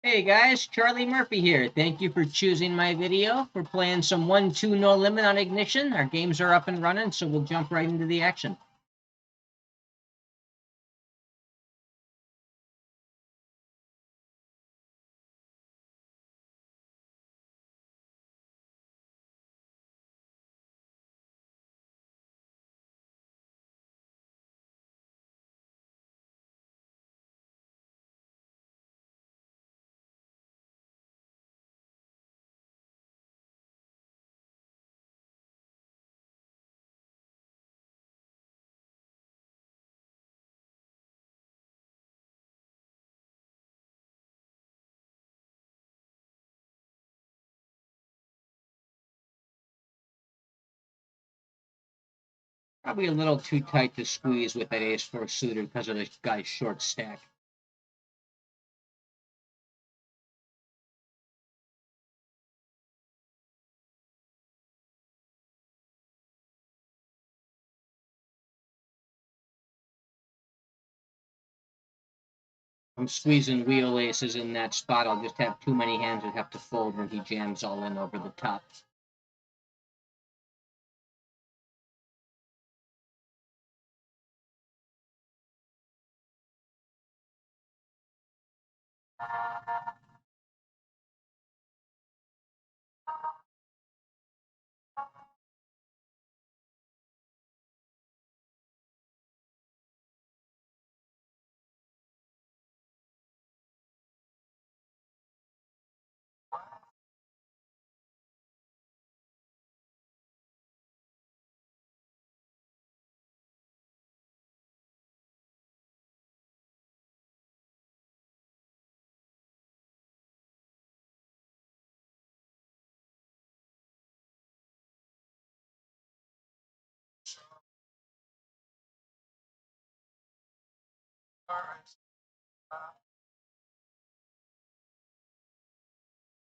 Hey guys, Charlie Murphy here. Thank you for choosing my video. We're playing some 1-2 no limit on Ignition. Our games are up and running, so we'll jump right into the action. Probably a little too tight to squeeze with that ace-4 suited because of the guy's short stack. I'm squeezing wheel aces in that spot. I'll just have too many hands that have to fold when he jams all in over the top.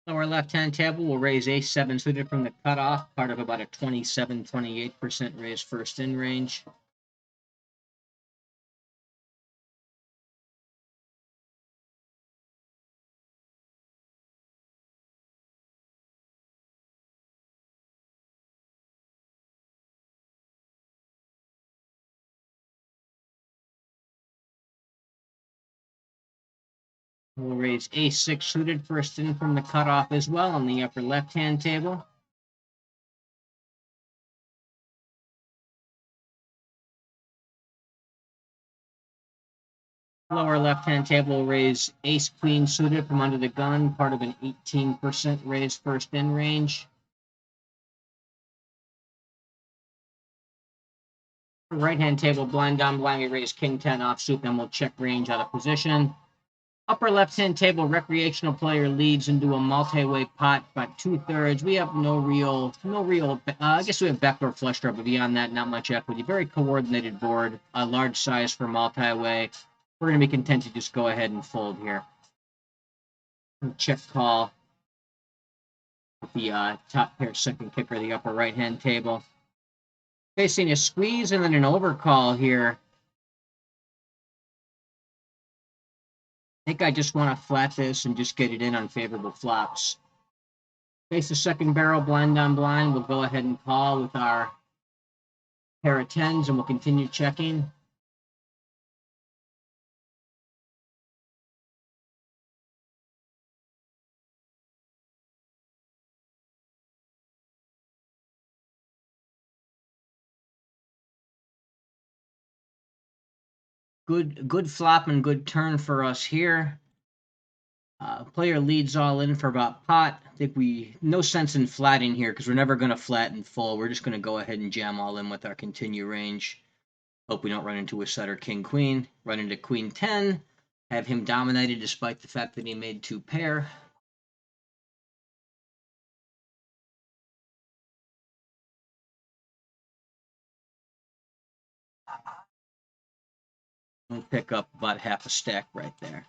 Lower left-hand table will raise ace-7 suited from the cutoff, part of about a 27-28% raise first in range. We'll raise ace-6 suited first in from the cutoff as well on the upper left-hand table. Lower left-hand table will raise ace-queen suited from under the gun, part of an 18% raise first in range. Right-hand table, blind on blind, we raise king-10 offsuit, then we'll check range out of position. Upper left-hand table, recreational player leads into a multi-way pot, about 2/3. We have no real. I guess we have backdoor flush draw, but beyond that, not much equity. Very coordinated board, a large size for multi-way. We're going to be content to just go ahead and fold here. Check call with the top pair second kicker, the upper right-hand table. Facing a squeeze and then an overcall here. I think I just want to flat this and just get it in on favorable flops. Face the second barrel, blind on blind. We'll go ahead and call with our pair of 10s, and we'll continue checking. Good flop and good turn for us here. Player leads all in for about pot. I think no sense in flatting here because we're never going to flat and full. We're just going to go ahead and jam all in with our continue range. Hope we don't run into a setter king queen. Run into queen 10. Have him dominated despite the fact that he made two pair. We'll pick up about half a stack right there.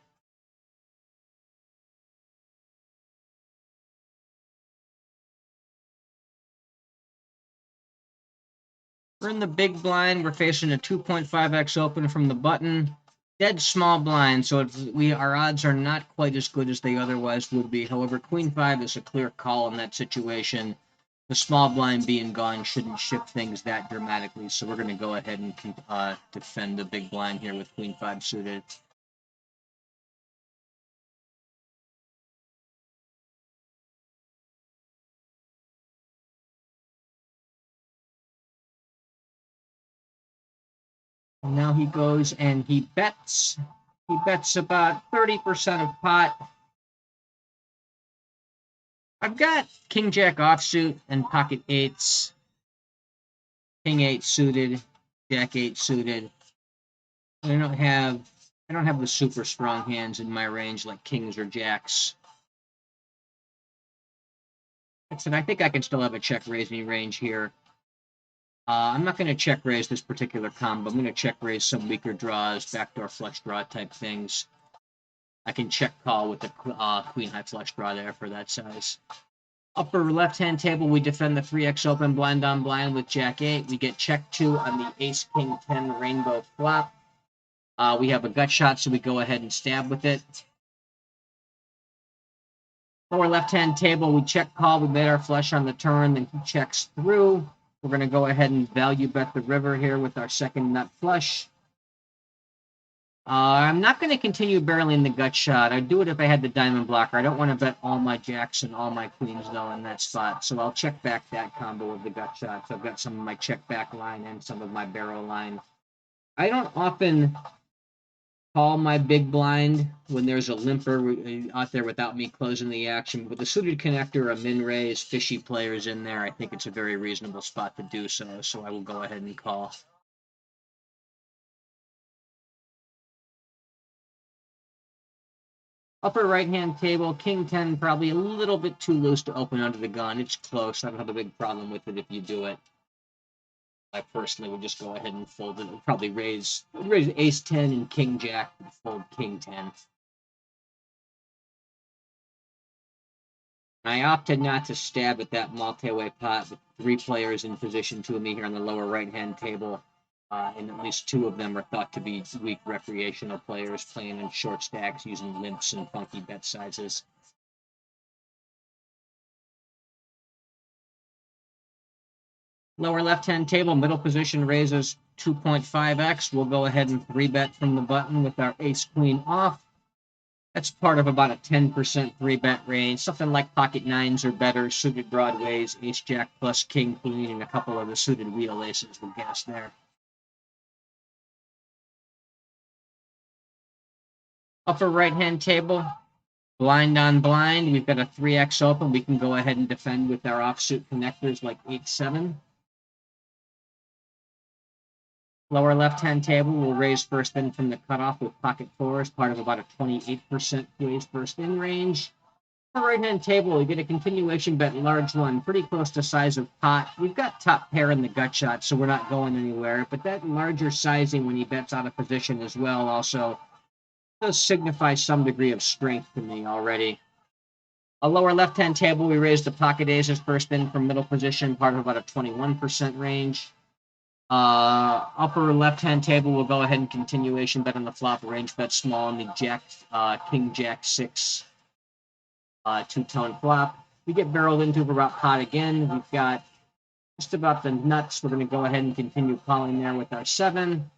We're in the big blind. We're facing a 2.5x open from the button. Dead small blind, so our odds are not quite as good as they otherwise would be. However, Queen 5 is a clear call in that situation. The small blind being gone shouldn't shift things that dramatically, so we're going to go ahead and defend the big blind here with Queen 5 suited. And now he goes and he bets. He bets about 30% of pot. I've got King Jack offsuit and pocket eights. King 8 suited, Jack 8 suited. I don't have the super strong hands in my range like kings or jacks. So I think I can still have a check raising range here. I'm not going to check raise this particular combo. I'm going to check raise some weaker draws, backdoor flush draw type things. I can check call with the queen high flush draw there for that size. Upper left-hand table, we defend the 3x open blind on blind with Jack 8. We get check 2 on the Ace King 10 rainbow flop. We have a gut shot, so we go ahead and stab with it. Lower left-hand table, we check call. We made our flush on the turn, then he checks through. We're going to go ahead and value bet the river here with our second nut flush. I'm not going to continue barreling the gut shot. I'd do it if I had the diamond blocker. I don't want to bet all my jacks and all my queens, though, in that spot. So I'll check back that combo of the gut shot. So I've got some of my check back line and some of my barrel line. I don't often call my big blind when there's a limper out there without me closing the action. But with a suited connector, a min raise, fishy players in there, I think it's a very reasonable spot to do so. So I will go ahead and call. Upper right-hand table, King 10, probably a little bit too loose to open under the gun. It's close. I don't have a big problem with it if you do it. I personally would just go ahead and fold it. It would probably raise Ace 10 and King Jack and fold King 10. I opted not to stab at that multi-way pot with 3 players in position 2 of me here on the lower right-hand table. And at least 2 of them are thought to be weak recreational players playing in short stacks using limps and funky bet sizes. Lower left-hand table, middle position raises 2.5x. We'll go ahead and 3-bet from the button with our ace-queen off. That's part of about a 10% 3-bet range, something like pocket nines or better, suited broadways, ace-jack plus king-queen, and a couple of the suited wheel aces will get us there. Upper right-hand table, blind on blind. We've got a 3x open. We can go ahead and defend with our offsuit connectors like 8-7. Lower left-hand table, we'll raise first in from the cutoff with pocket 4s, part of about a 28% raise first in range. On the right-hand table, we get a continuation bet, large one, pretty close to size of pot. We've got top pair in the gut shot, so we're not going anywhere. But that larger sizing when he bets out of position as well also does signify some degree of strength to me already. A lower left-hand table, we raise the pocket aces first in from middle position, part of about a 21% range. Upper left-hand table, we'll go ahead and continuation bet on the flop, range bet small on the jack, king jack 6 two-tone flop. We get barreled into about pot again. We've got just about the nuts. We're going to go ahead and continue calling there with our 7.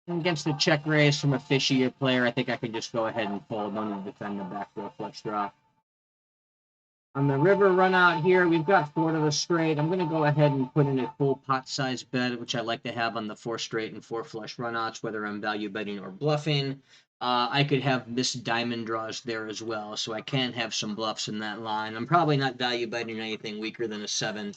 And against the check raise from a fishier player, I think I can just go ahead and fold. No need to defend the backdoor flush draw. On the river run out here, we've got 4 to the straight. I'm going to go ahead and put in a full pot size bet, which I like to have on the 4 straight and 4 flush runouts, whether I'm value betting or bluffing. I could have missed diamond draws there as well, so I can have some bluffs in that line. I'm probably not value betting anything weaker than a 7.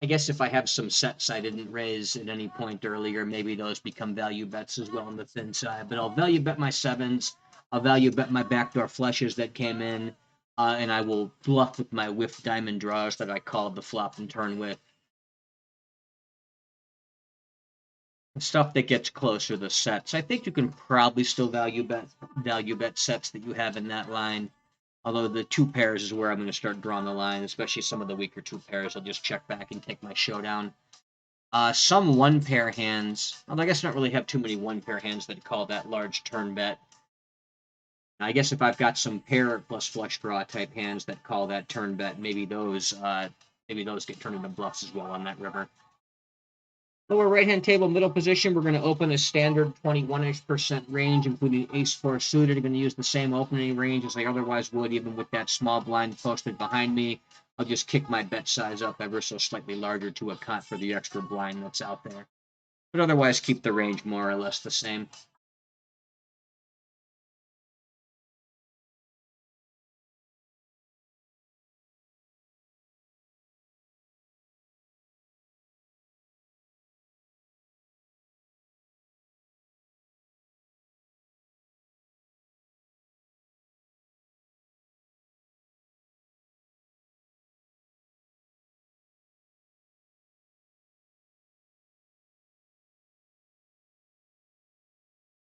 I guess if I have some sets I didn't raise at any point earlier, maybe those become value bets as well on the thin side. But I'll value bet my 7s. I'll value bet my backdoor flushes that came in, and I will bluff with my whiff diamond draws that I called the flop and turn with. Stuff that gets closer to sets. I think you can probably still value bet sets that you have in that line. Although the 2 pairs is where I'm going to start drawing the line, especially some of the weaker 2 pairs. I'll just check back and take my showdown. Some 1 pair hands, although I guess I don't really have too many 1 pair hands that call that large turn bet. I guess if I've got some pair plus flush draw type hands that call that turn bet, maybe those get turned into bluffs as well on that river. Lower right-hand table, middle position, we're going to open a standard 21-ish% range, including ace-4 suited. I'm going to use the same opening range as I otherwise would, even with that small blind posted behind me. I'll just kick my bet size up ever so slightly larger to account for the extra blind that's out there. But otherwise, keep the range more or less the same.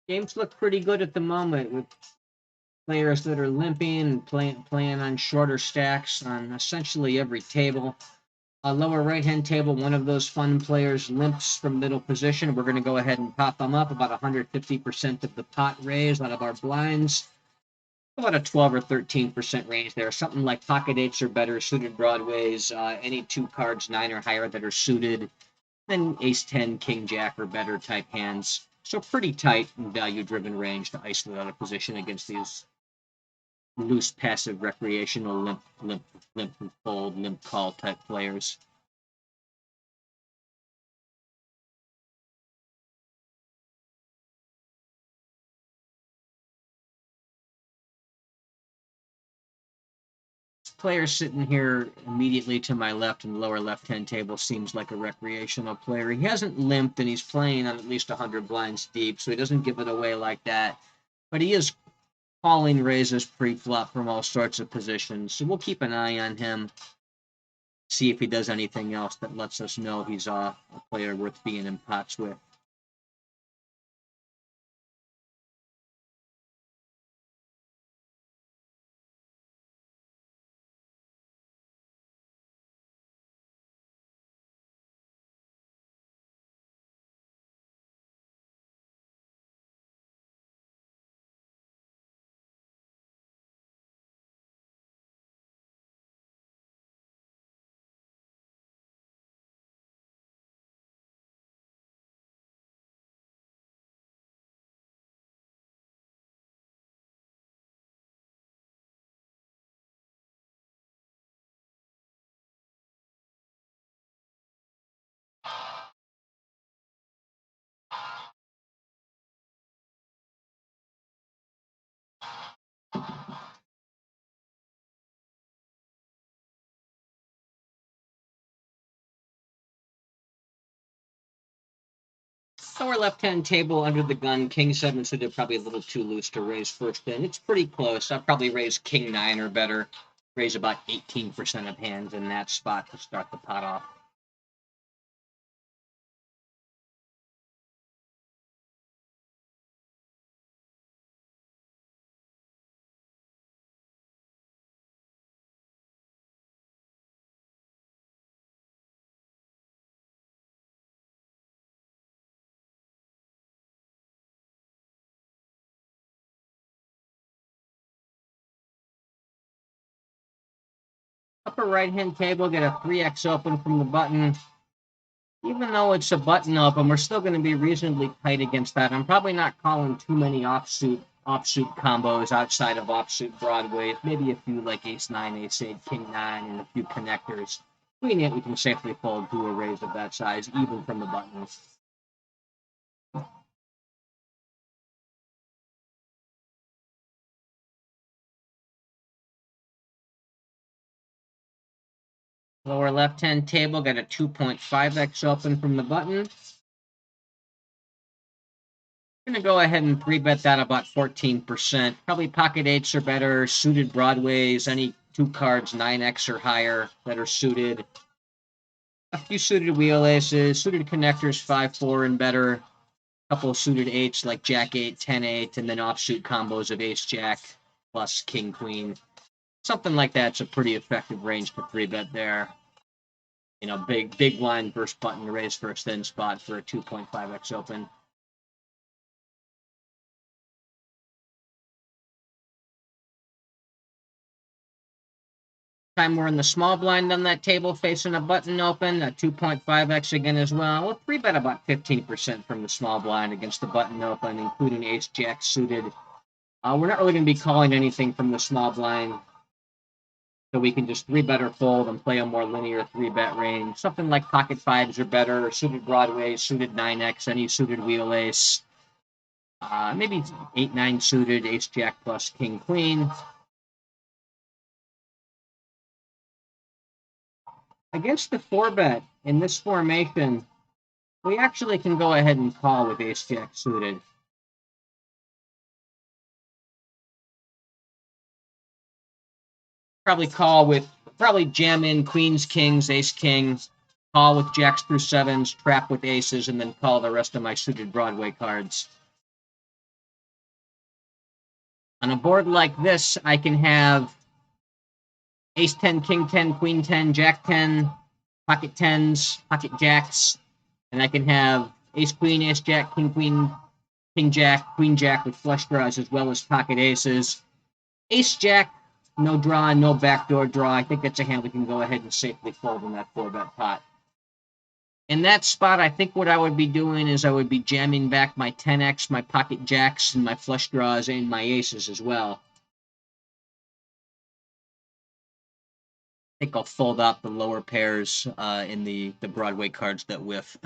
Games look pretty good at the moment with players that are limping and playing on shorter stacks on essentially every table. Lower right-hand table, one of those fun players limps from middle position. We're going to go ahead and pop them up about 150% of the pot raised out of our blinds. About a 12 or 13% range there. Something like pocket eights or better, suited broadways, any 2 cards, 9 or higher that are suited, then ace 10, king jack or better type hands. So pretty tight and value-driven range to isolate out of position against these loose, passive, recreational, limp fold, limp call type players. Player sitting here immediately to my left in the lower left-hand table seems like a recreational player. He hasn't limped and he's playing on at least 100 blinds deep, so he doesn't give it away like that. But he is calling raises pre-flop from all sorts of positions, so we'll keep an eye on him, see if he does anything else that lets us know he's a player worth being in pots with. Lower left-hand table under the gun, king 7 suited, probably a little too loose to raise first in. It's pretty close. I'll probably raise king 9 or better, raise about 18% of hands in that spot to start the pot off. Upper right-hand table, get a 3x open from the button. Even though it's a button open, we're still going to be reasonably tight against that. I'm probably not calling too many offsuit combos outside of offsuit broadways. Maybe a few like ace 9, ace 8, king 9, and a few connectors. Between it, we can safely fold to a raise of that size, even from the buttons. Lower left-hand table, got a 2.5x open from the button. I'm going to go ahead and 3-bet that about 14%. Probably pocket eights or better, suited broadways, any 2 cards, 9x or higher that are suited. A few suited wheel aces, suited connectors, 5-4 and better. A couple of suited eights like jack 8, 10-8, and then offsuit combos of ace jack plus king queen. Something like that's a pretty effective range to 3-bet there. You know, big blind versus button to raise first thin spot for a 2.5x open. Time we're in the small blind on that table facing a button open, a 2.5x again as well. We'll 3-bet about 15% from the small blind against the button open, including ace jack suited. We're not really going to be calling anything from the small blind, so we can just 3-bet or fold and play a more linear 3-bet range. Something like pocket fives or better, or suited Broadway, suited 9x, any suited wheel ace. Maybe 8-9 suited, ace jack plus king queen. Against the 4-bet in this formation, we actually can go ahead and call with ace jack suited. Probably jam in queens, kings, ace, king, call with jacks through sevens, trap with aces, and then call the rest of my suited Broadway cards. On a board like this, I can have ace 10, king 10, queen 10, jack 10, pocket tens, pocket jacks, and I can have ace queen, ace jack, king queen, king jack, queen jack with flush draws, as well as pocket aces. Ace jack, no draw, no backdoor draw. I think that's a hand we can go ahead and safely fold in that 4-bet pot. In that spot, I think what I would be doing is I would be jamming back my 10x, my pocket jacks, and my flush draws, and my aces as well. I think I'll fold out the lower pairs in the Broadway cards that whiff.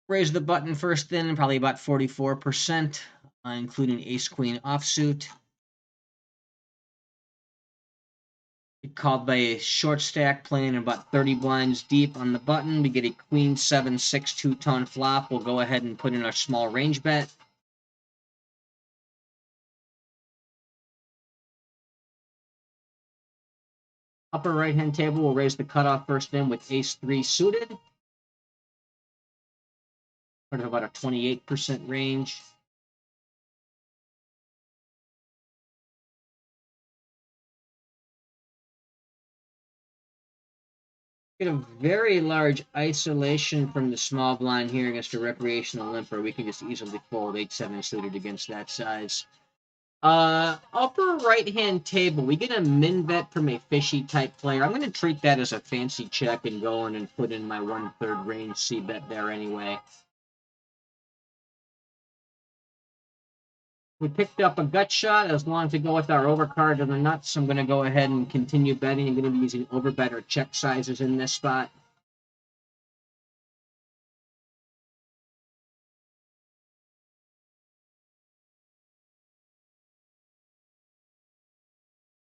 Raise the button first then, probably about 44%, including ace-queen offsuit. Called by a short stack playing about 30 blinds deep on the button. We get a queen 7-6 two-tone flop. We'll go ahead and put in our small range bet. Upper right-hand table, we'll raise the cutoff first in with ace-3 suited. Part of about a 28% range. Get a very large isolation from the small blind here against a recreational limper. We can just easily fold 8-7 suited against that size. Upper right-hand table, we get a min bet from a fishy type player. I'm going to treat that as a fancy check and go in and put in my 1/3 range C bet there anyway. We picked up a gut shot. As long as we go with our overcard and the nuts, I'm going to go ahead and continue betting. I'm going to be using overbet or check sizes in this spot.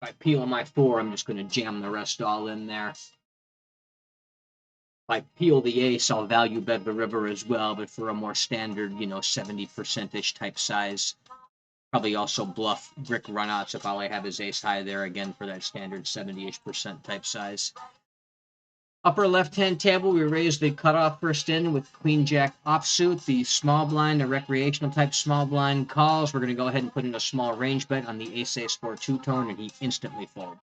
If I peel my 4, I'm just going to jam the rest all in there. If I peel the ace, I'll value bet the river as well, but for a more standard, 70%-ish type size. Probably also bluff brick runouts if all I have is ace high there again for that standard 70-ish% type size. Upper left-hand table, we raise the cutoff first in with queen jack offsuit. The small blind, a recreational type small blind calls. We're going to go ahead and put in a small range bet on the ace-4 two-tone, and he instantly folds.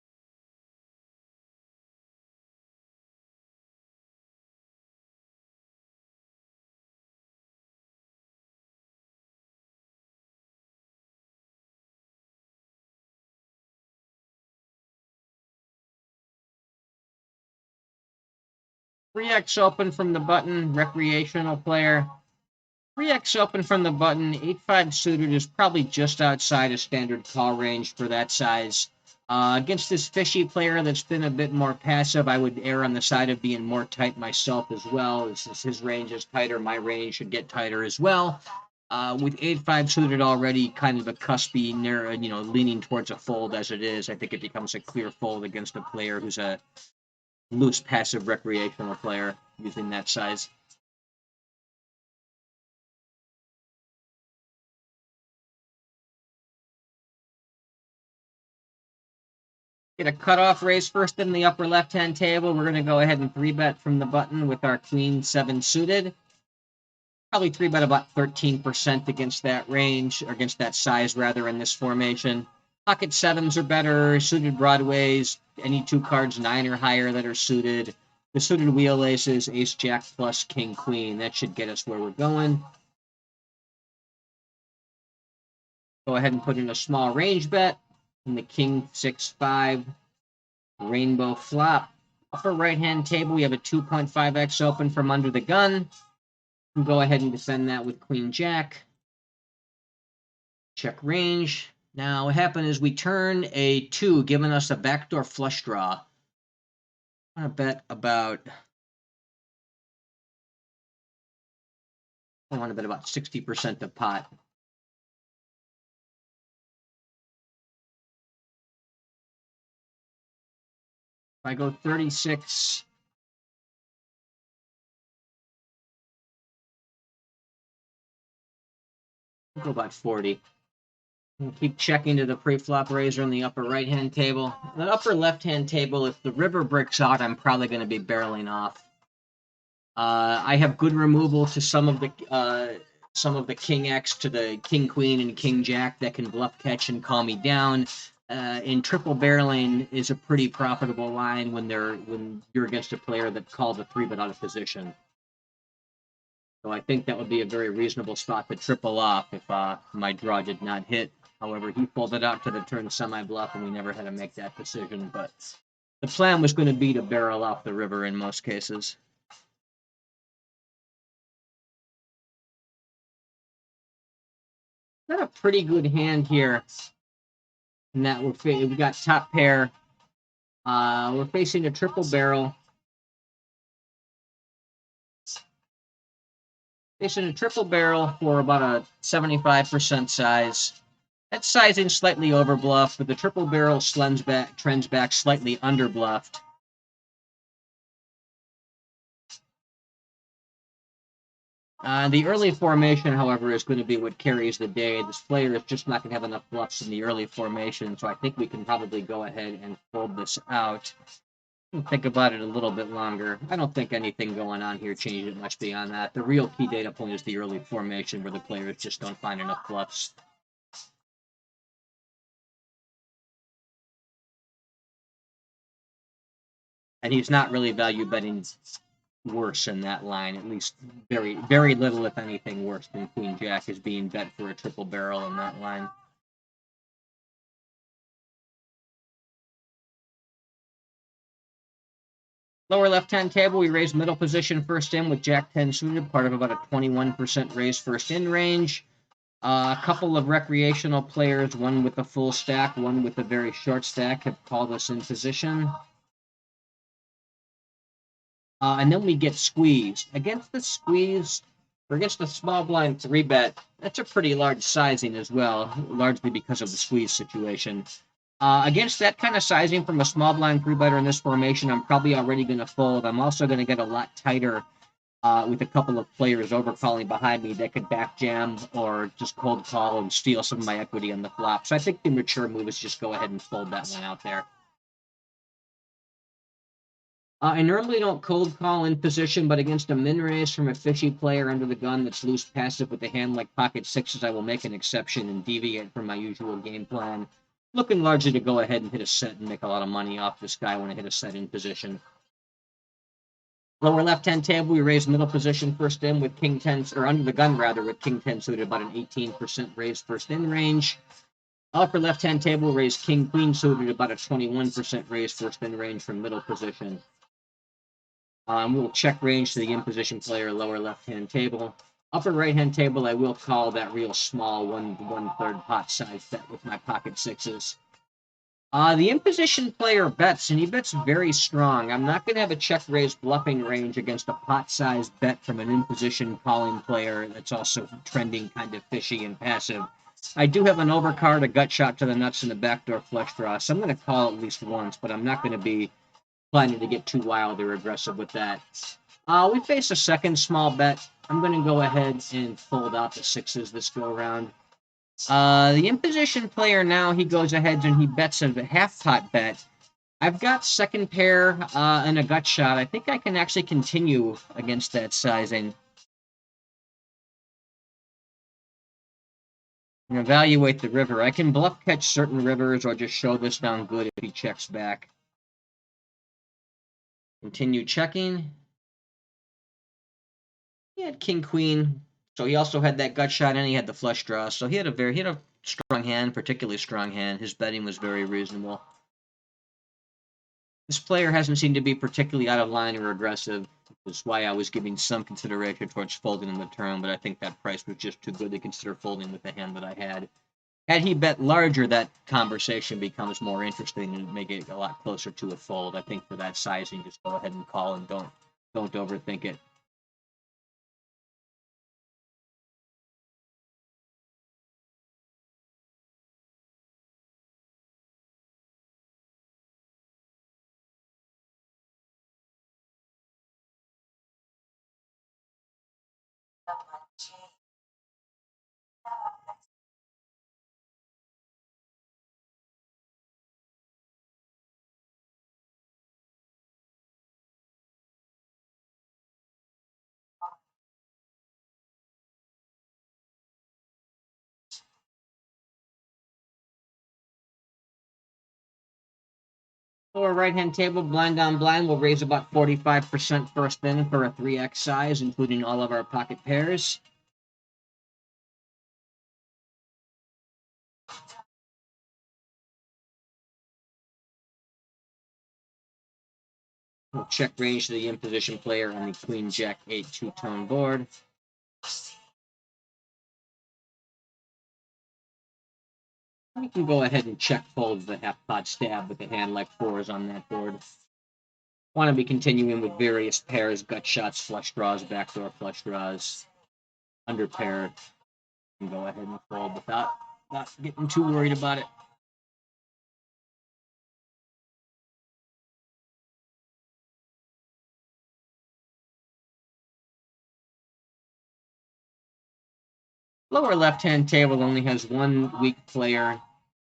Three X open from the button, recreational player. 3x open from the button, 8-5 suited is probably just outside a standard call range for that size. Against this fishy player that's been a bit more passive, I would err on the side of being more tight myself as well. Since his range is tighter, my range should get tighter as well. With 8-5 suited already kind of a cuspy, near, leaning towards a fold as it is, I think it becomes a clear fold against a player who's a loose, passive recreational player using that size. Get a cutoff raise first in the upper left-hand table. We're going to go ahead and 3-bet from the button with our queen 7 suited. Probably 3-bet about 13% against that range, or against that size rather, in this formation. Pocket sevens are better. Suited broadways, any two cards 9 or higher that are suited. The suited wheel aces, ace, jack, plus, king, queen. That should get us where we're going. Go ahead and put in a small range bet in the king 6-5 rainbow flop. Upper right-hand table, we have a 2.5x open from under the gun. We'll go ahead and defend that with queen jack. Check range. Now, what happened is we turn a 2, giving us a backdoor flush draw. I'm going to bet about... I want to bet about 60% of pot. If I go 36... I'll go about 40. We'll keep checking to the pre-flop raiser on the upper right-hand table. The upper left-hand table, if the river breaks out, I'm probably going to be barreling off. I have good removal to some of the king X to the king queen and king jack that can bluff catch and call me down. And triple barreling is a pretty profitable line when you're against a player that calls a 3-bet out of position. So I think that would be a very reasonable spot to triple off if my draw did not hit. However, he folded out to the turn semi-bluff, and we never had to make that decision. But the plan was going to be to barrel off the river in most cases. Got a pretty good hand here. And that we've got top pair. We're facing a triple barrel. Facing a triple barrel for about a 75% size. That sizing slightly overbluffed, but the triple barrel trends back slightly underbluffed. The early formation, however, is going to be what carries the day. This player is just not going to have enough bluffs in the early formation, so I think we can probably go ahead and fold this out. Think about it a little bit longer. I don't think anything going on here changes much beyond that. The real key data point is the early formation where the players just don't find enough bluffs. And he's not really value betting worse in that line, at least very, very little, if anything, worse than Queen Jack is being bet for a triple barrel in that line. Lower left-hand table, we raise middle position first in with Jack 10 suited, part of about a 21% raise first in range. A couple of recreational players, one with a full stack, one with a very short stack, have called us in position. And then we get squeezed. Against the squeeze, or against the small blind 3-bet, that's a pretty large sizing as well, largely because of the squeeze situation. Against that kind of sizing from a small blind 3-better in this formation, I'm probably already going to fold. I'm also going to get a lot tighter with a couple of players overcalling behind me that could back jam or just cold call and steal some of my equity on the flop. So I think the mature move is just go ahead and fold that one out there. I normally don't cold call in position, but against a min raise from a fishy player under the gun that's loose passive with a hand like pocket sixes, I will make an exception and deviate from my usual game plan. Looking largely to go ahead and hit a set and make a lot of money off this guy when I hit a set in position. Lower left-hand table, we raise middle position first in with king 10, or under the gun rather, with king 10 suited, about an 18% raise first in range. Upper left-hand table, raise king queen suited, about a 21% raise first in range from middle position. We'll check range to the in position player, lower left-hand table. Upper right-hand table, I will call that real small 1/3 pot size bet with my pocket sixes. The in position player bets, and he bets very strong. I'm not going to have a check raise bluffing range against a pot size bet from an in position calling player that's also trending kind of fishy and passive. I do have an overcard, a gut shot to the nuts, and a backdoor flush draw, so I'm going to call at least once, but I'm not going to be planning to get too wild or aggressive with that. We face a second small bet. I'm going to go ahead and fold out the sixes this go around. The in position player now, he goes ahead and he bets a half pot bet. I've got second pair and a gut shot. I think I can actually continue against that sizing. And evaluate the river. I can bluff catch certain rivers or just show this down good if he checks back. Continue checking. He had king queen, so he also had that gut shot and he had the flush draw. So he had a strong hand, particularly strong hand. His betting was very reasonable. This player hasn't seemed to be particularly out of line or aggressive. That's why I was giving some consideration towards folding in the turn, but I think that price was just too good to consider folding with the hand that I had. Had he bet larger, that conversation becomes more interesting and make it a lot closer to a fold. I think for that sizing, just go ahead and call and don't overthink it. Lower right-hand table, blind on blind, will raise about 45% first in for a 3x size, including all of our pocket pairs. We'll check range to the in-position player on the Queen Jack 8 two-tone board. We can go ahead and check fold the half-pot stab with a hand like 4s on that board. Want to be continuing with various pairs, gut shots, flush draws, backdoor flush draws, under pair. Can go ahead and fold without not getting too worried about it. Lower left-hand table only has one weak player.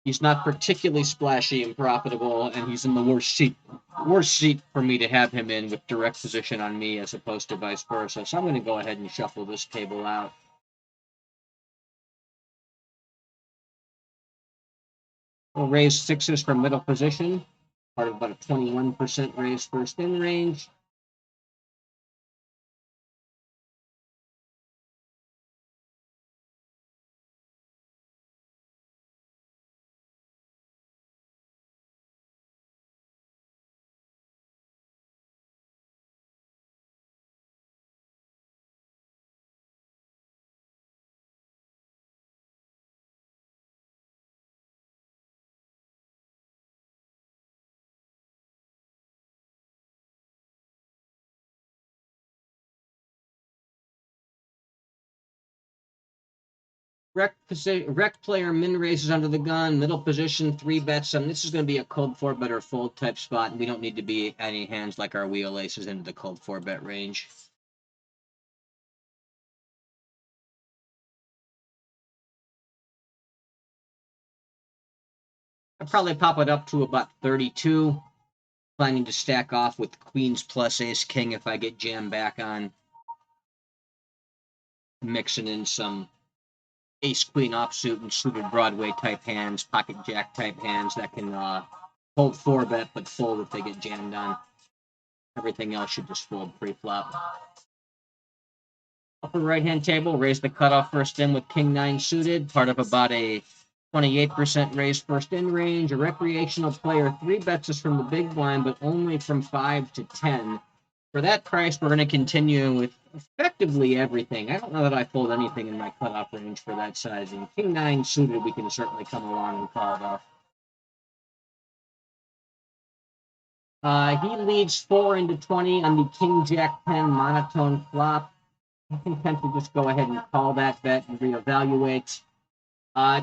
He's not particularly splashy and profitable, and he's in the worst seat for me to have him in with direct position on me as opposed to vice versa. So I'm going to go ahead and shuffle this table out. We'll raise 6s from middle position, part of about a 21% raise first in range. Rec player min raises under the gun, middle position, 3 bets. This is going to be a cold 4-bet or fold type spot, and we don't need to be adding hands like our wheel aces into the cold 4-bet range. I'll probably pop it up to about 32. Planning to stack off with queens plus ace king if I get jammed back on. Mixing in some ace queen offsuit and suited Broadway type hands, pocket jack type hands that can hold 4-bet but fold if they get jammed on. Everything else should just fold pre-flop. Upper right-hand table, raise the cutoff first in with king 9 suited, part of about a 28% raise first in range. A recreational player 3 bets us from the big blind, but only from 5 to 10. For that price, we're going to continue with effectively everything. I don't know that I fold anything in my cutoff range for that sizing. King 9 suited, we can certainly come along and call it off. He leads 4 into 20 on the King Jack 10 monotone flop. I'm content to just go ahead and call that bet and reevaluate.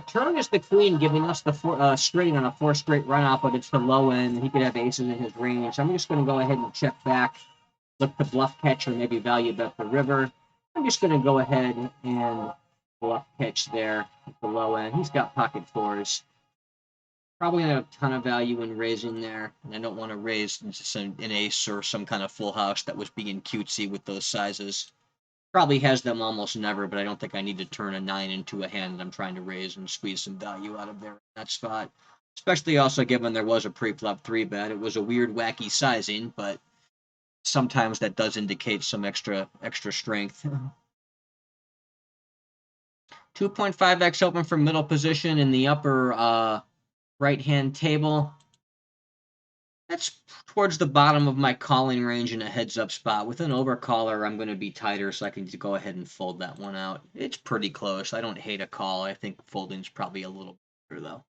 Turn is the queen, giving us the straight on a 4 straight runoff, but it's the low end. He could have aces in his range. So I'm just going to go ahead and check back, look to bluff catch or maybe value bet the river. I'm just going to go ahead and bluff catch there at the low end. He's got pocket 4s. Probably going to have a ton of value in raising there. And I don't want to raise just an ace or some kind of full house that was being cutesy with those sizes. Probably has them almost never, but I don't think I need to turn a 9 into a hand that I'm trying to raise and squeeze some value out of there in that spot. Especially also given there was a pre-flop 3-bet. It was a weird, wacky sizing, but sometimes that does indicate some extra strength. 2.5x open for middle position in the upper right-hand table. That's towards the bottom of my calling range in a heads-up spot. With an overcaller, I'm going to be tighter, so I can just go ahead and fold that one out. It's pretty close. I don't hate a call. I think folding's probably a little better, though.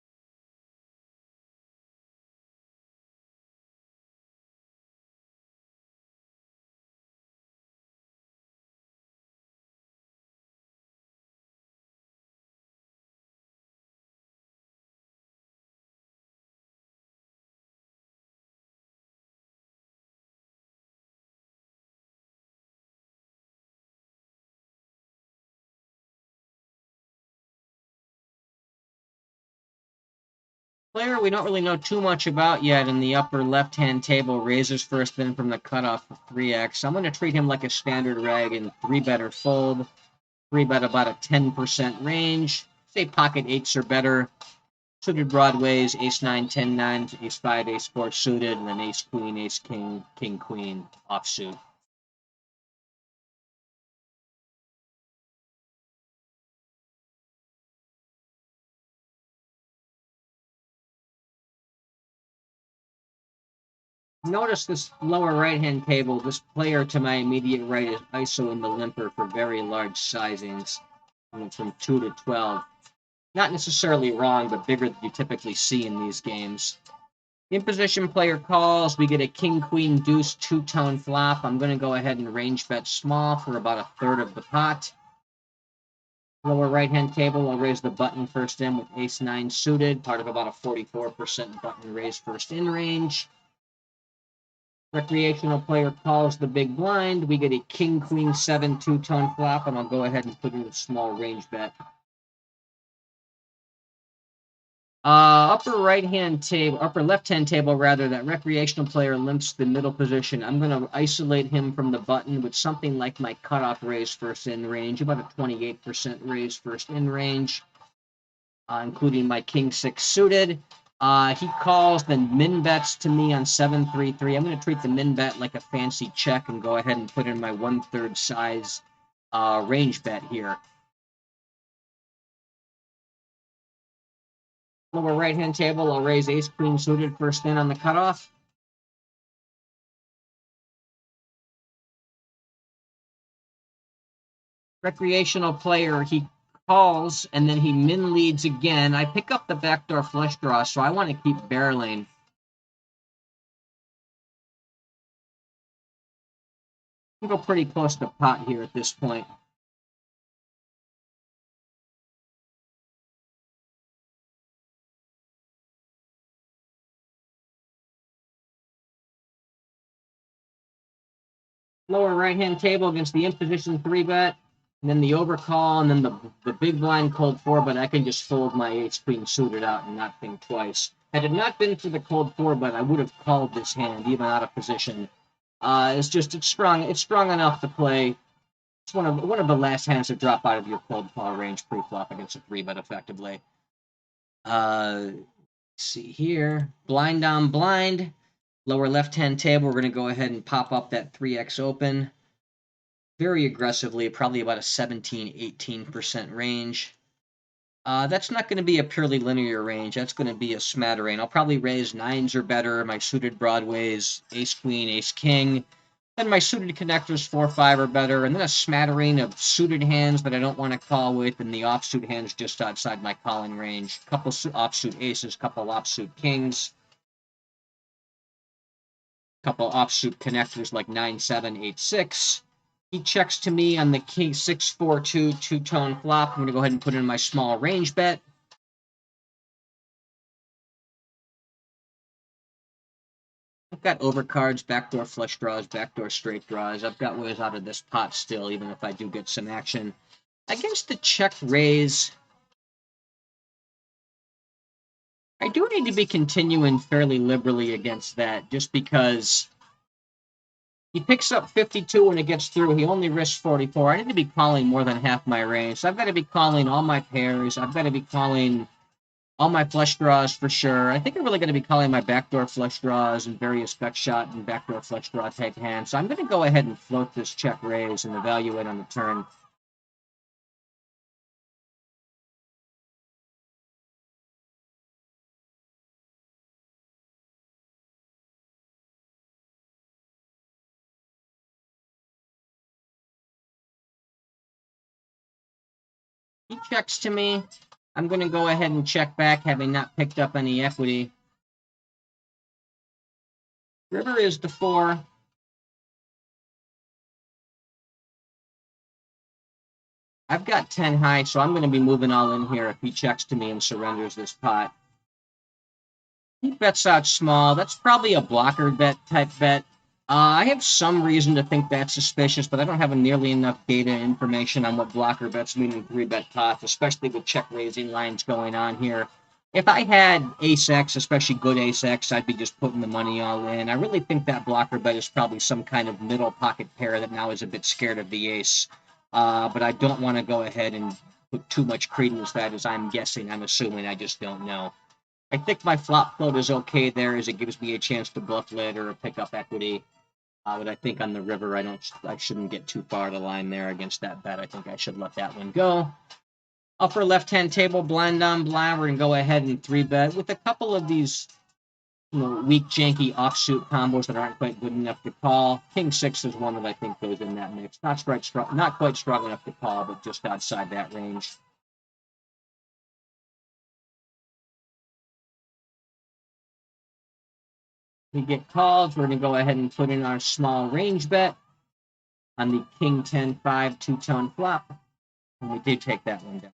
Player we don't really know too much about yet in the upper left-hand table raises first in from the cutoff of 3x. I'm going to treat him like a standard reg and 3-bet or fold. 3-bet about a 10% range. Say pocket 8s or better. Suited broadways, ace 9, 10, 9, ace 5, ace 4 suited, and then ace queen, ace king, king queen offsuit. Notice this lower right-hand table. This player to my immediate right is ISO in the limper for very large sizings, from 2 to 12. Not necessarily wrong, but bigger than you typically see in these games. In position player calls. We get a king, queen, deuce, two-tone flop. I'm going to go ahead and range bet small for about a third of the pot. Lower right-hand table, I'll raise the button first in with ace 9 suited, part of about a 44% button raise first in range. Recreational player calls the big blind. We get a king, queen, 7 two-tone flop, and I'll go ahead and put in a small range bet. Upper left-hand table, rather, that recreational player limps the middle position. I'm going to isolate him from the button with something like my cutoff raise first in range, about a 28% raise first in range, including my king 6 suited. He calls, then min bets to me on 7-3-3. I'm going to treat the min bet like a fancy check and go ahead and put in my 1/3 size range bet here. Lower right-hand table, I'll raise ace queen suited first in on the cutoff. Recreational player, he calls and then he min leads again. I pick up the backdoor flush draw, so I want to keep barreling. I go pretty close to pot here at this point. Lower right-hand table against the imposition 3-bet, and then the overcall, and then the big blind cold 4-bet. I can just fold my ace queen suited out and not think twice. Had it not been for the cold 4-bet, I would have called this hand even out of position. It's strong. It's strong enough to play. It's one of the last hands to drop out of your cold call range pre-flop against a 3-bet effectively. Let's see here. Blind on blind. Lower left-hand table, we're going to go ahead and pop up that 3x open. Very aggressively, probably about a 17-18% range. That's not going to be a purely linear range. That's going to be a smattering. I'll probably raise 9s or better, my suited broadways, ace queen, ace king. Then my suited connectors 4-5 or better, and then a smattering of suited hands that I don't want to call with, and the offsuit hands just outside my calling range. Couple offsuit aces, couple offsuit kings, couple offsuit connectors like 9-7, 8-6. He checks to me on the king 6-4-2 two-tone flop. I'm going to go ahead and put in my small range bet. I've got overcards, backdoor flush draws, backdoor straight draws. I've got ways out of this pot still, even if I do get some action. Against the check raise, I do need to be continuing fairly liberally against that, just because He picks up 52 when it gets through. He only risks 44. I need to be calling more than half my range. So I've got to be calling all my pairs. I've got to be calling all my flush draws for sure. I think I'm really going to be calling my backdoor flush draws and various spec shot and backdoor flush draw type hands. So I'm going to go ahead and float this check raise and evaluate on the turn. He checks to me. I'm going to go ahead and check back, having not picked up any equity. River is the 4. I've got 10 high, so I'm going to be moving all in here if he checks to me and surrenders this pot. He bets out small. That's probably a blocker bet type bet. I have some reason to think that's suspicious, but I don't have nearly enough data information on what blocker bets mean in 3-bet pots, especially with check raising lines going on here. If I had ace X, especially good ace X, I'd be just putting the money all in. I really think that blocker bet is probably some kind of middle pocket pair that now is a bit scared of the ace. But I don't want to go ahead and put too much credence to that, as I'm guessing. I'm assuming. I just don't know. I think my flop float is okay there, as it gives me a chance to bluff later or pick up equity. But I think on the river, I shouldn't get too far the line there against that bet. I think I should let that one go. Upper left-hand table, blind on blind. We're gonna go ahead and 3-bet with a couple of these, weak, janky offsuit combos that aren't quite good enough to call. King 6 is one that I think goes in that mix. Not quite strong enough to call, but just outside that range. We get calls. We're going to go ahead and put in our small range bet on the King 10-5 two-tone flop. And we did take that one down.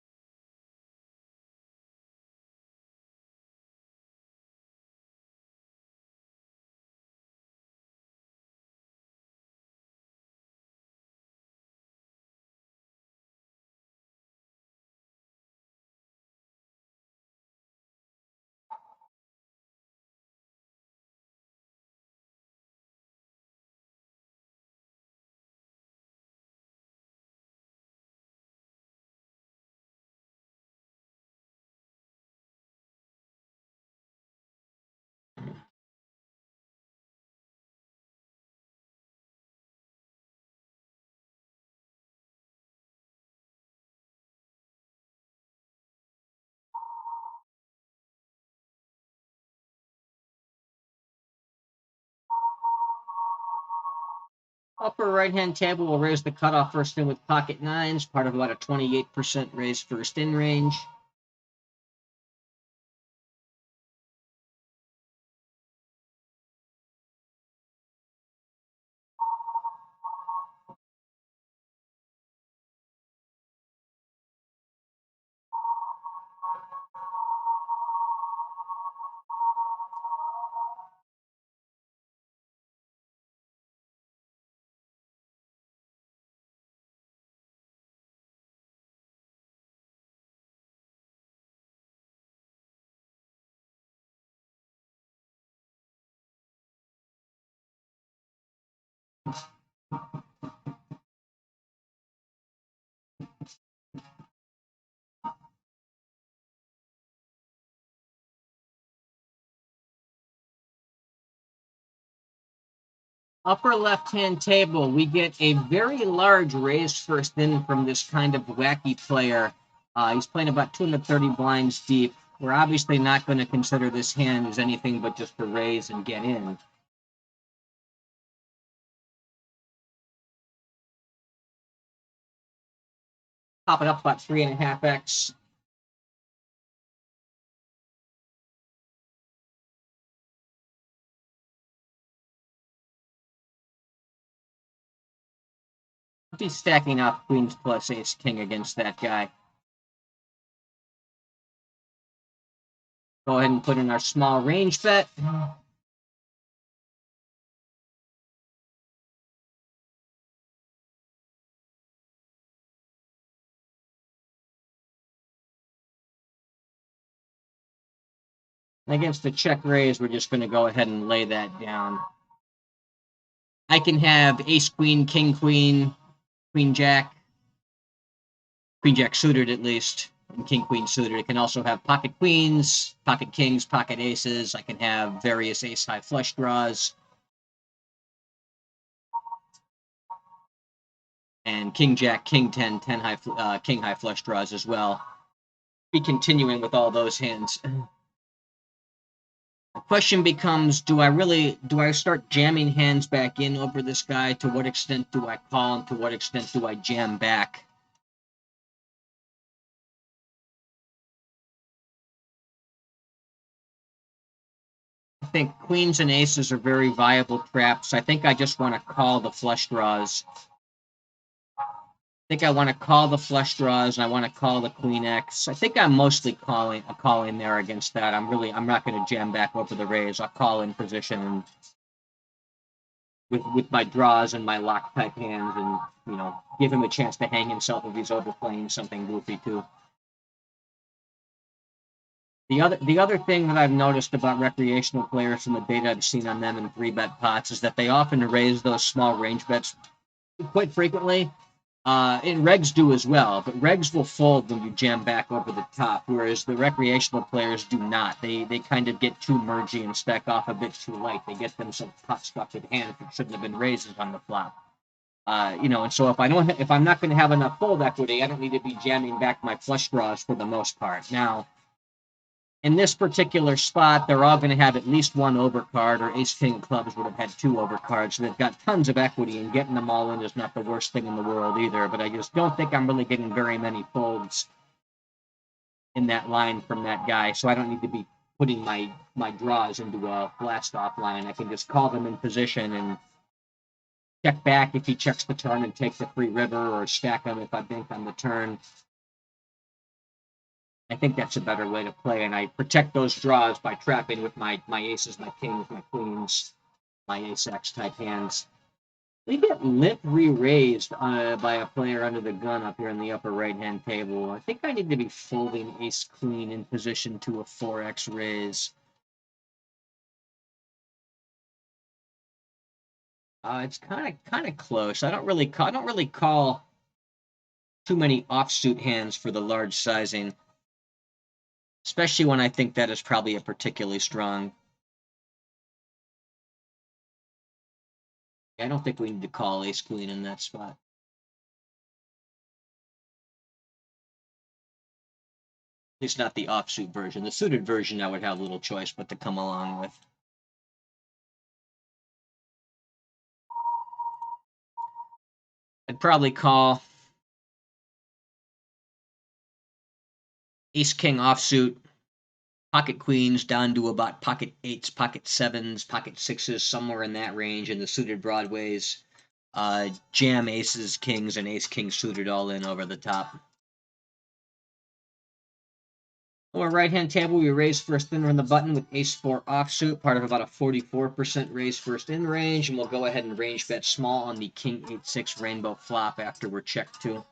Upper right-hand table will raise the cutoff first in with pocket nines, part of about a 28% raise first in range. Upper left-hand table, we get a very large raise first in from this kind of wacky player. He's playing about 230 blinds deep. We're obviously not going to consider this hand as anything but just to raise and get in. Pop it up about 3.5x. He's stacking up queens plus ace king against that guy. Go ahead and put in our small range bet. Against the check raise, we're just going to go ahead and lay that down. I can have ace, queen, king, queen, queen, jack suited at least, and king, queen suited. It can also have pocket queens, pocket kings, pocket aces. I can have various ace high flush draws. And king, jack, king 10, 10 high, king high flush draws as well. Be continuing with all those hands. The question becomes, do I start jamming hands back in over this guy? To what extent do I call, and to what extent do I jam back? I think queens and aces are very viable traps. I think I just want to call the flush draws. I think I want to call the flush draws, and I want to call the queen X. I think I'm mostly calling there against that. I'm not going to jam back over the raise. I'll call in position and with my draws and my lock type hands, and give him a chance to hang himself if he's overplaying something goofy too. The other thing that I've noticed about recreational players from the data I've seen on them in 3-bet pots is that they often raise those small range bets quite frequently. And regs do as well, but regs will fold when you jam back over the top, whereas the recreational players do not. They kind of get too mergy and stack off a bit too light. They get themselves pot-structured hands that shouldn't have been raises on the flop. And so if I'm not going to have enough fold equity, I don't need to be jamming back my flush draws for the most part. Now, in this particular spot, they're all going to have at least one overcard, or ace king clubs would have had two overcards. So they've got tons of equity, and getting them all in is not the worst thing in the world either. But I just don't think I'm really getting very many folds in that line from that guy. So I don't need to be putting my draws into a blast off line. I can just call them in position and check back if he checks the turn and take the free river, or stack them if I bank on the turn. I think that's a better way to play, and I protect those draws by trapping with my aces, my kings, my queens, my ace-x type hands. We get limp re-raised by a player under the gun up here in the upper right-hand table. I think I need to be folding ace-queen in position to a 4x raise. It's kind of close. I don't really call too many offsuit hands for the large sizing, especially when I think that is probably a particularly strong. I don't think we need to call ace queen in that spot. At least not the offsuit version. The suited version I would have little choice but to come along with. I'd probably call ace king offsuit, pocket queens down to about pocket eights, pocket sevens, pocket sixes, somewhere in that range, in the suited broadways. Jam aces, kings, and ace king suited all in over the top. Lower right-hand table, we raise first in on the button with ace-4 offsuit, part of about a 44% raise first in range, and we'll go ahead and range bet small on the king 8-6 rainbow flop after we're checked too.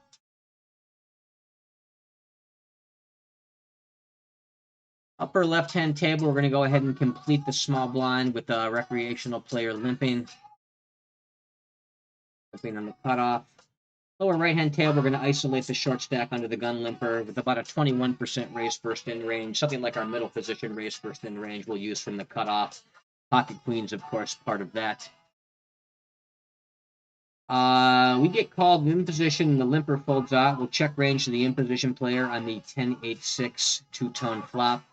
Upper left-hand table, we're going to go ahead and complete the small blind with a recreational player limping on the cutoff. Lower right-hand table, we're going to isolate the short stack under the gun limper with about a 21% raise first in range, something like our middle position raise first in range we'll use from the cutoff. Pocket queens, of course, part of that. We get called in position, and the limper folds out. We'll check range to the in position player on the 10-8-6 two-tone flop.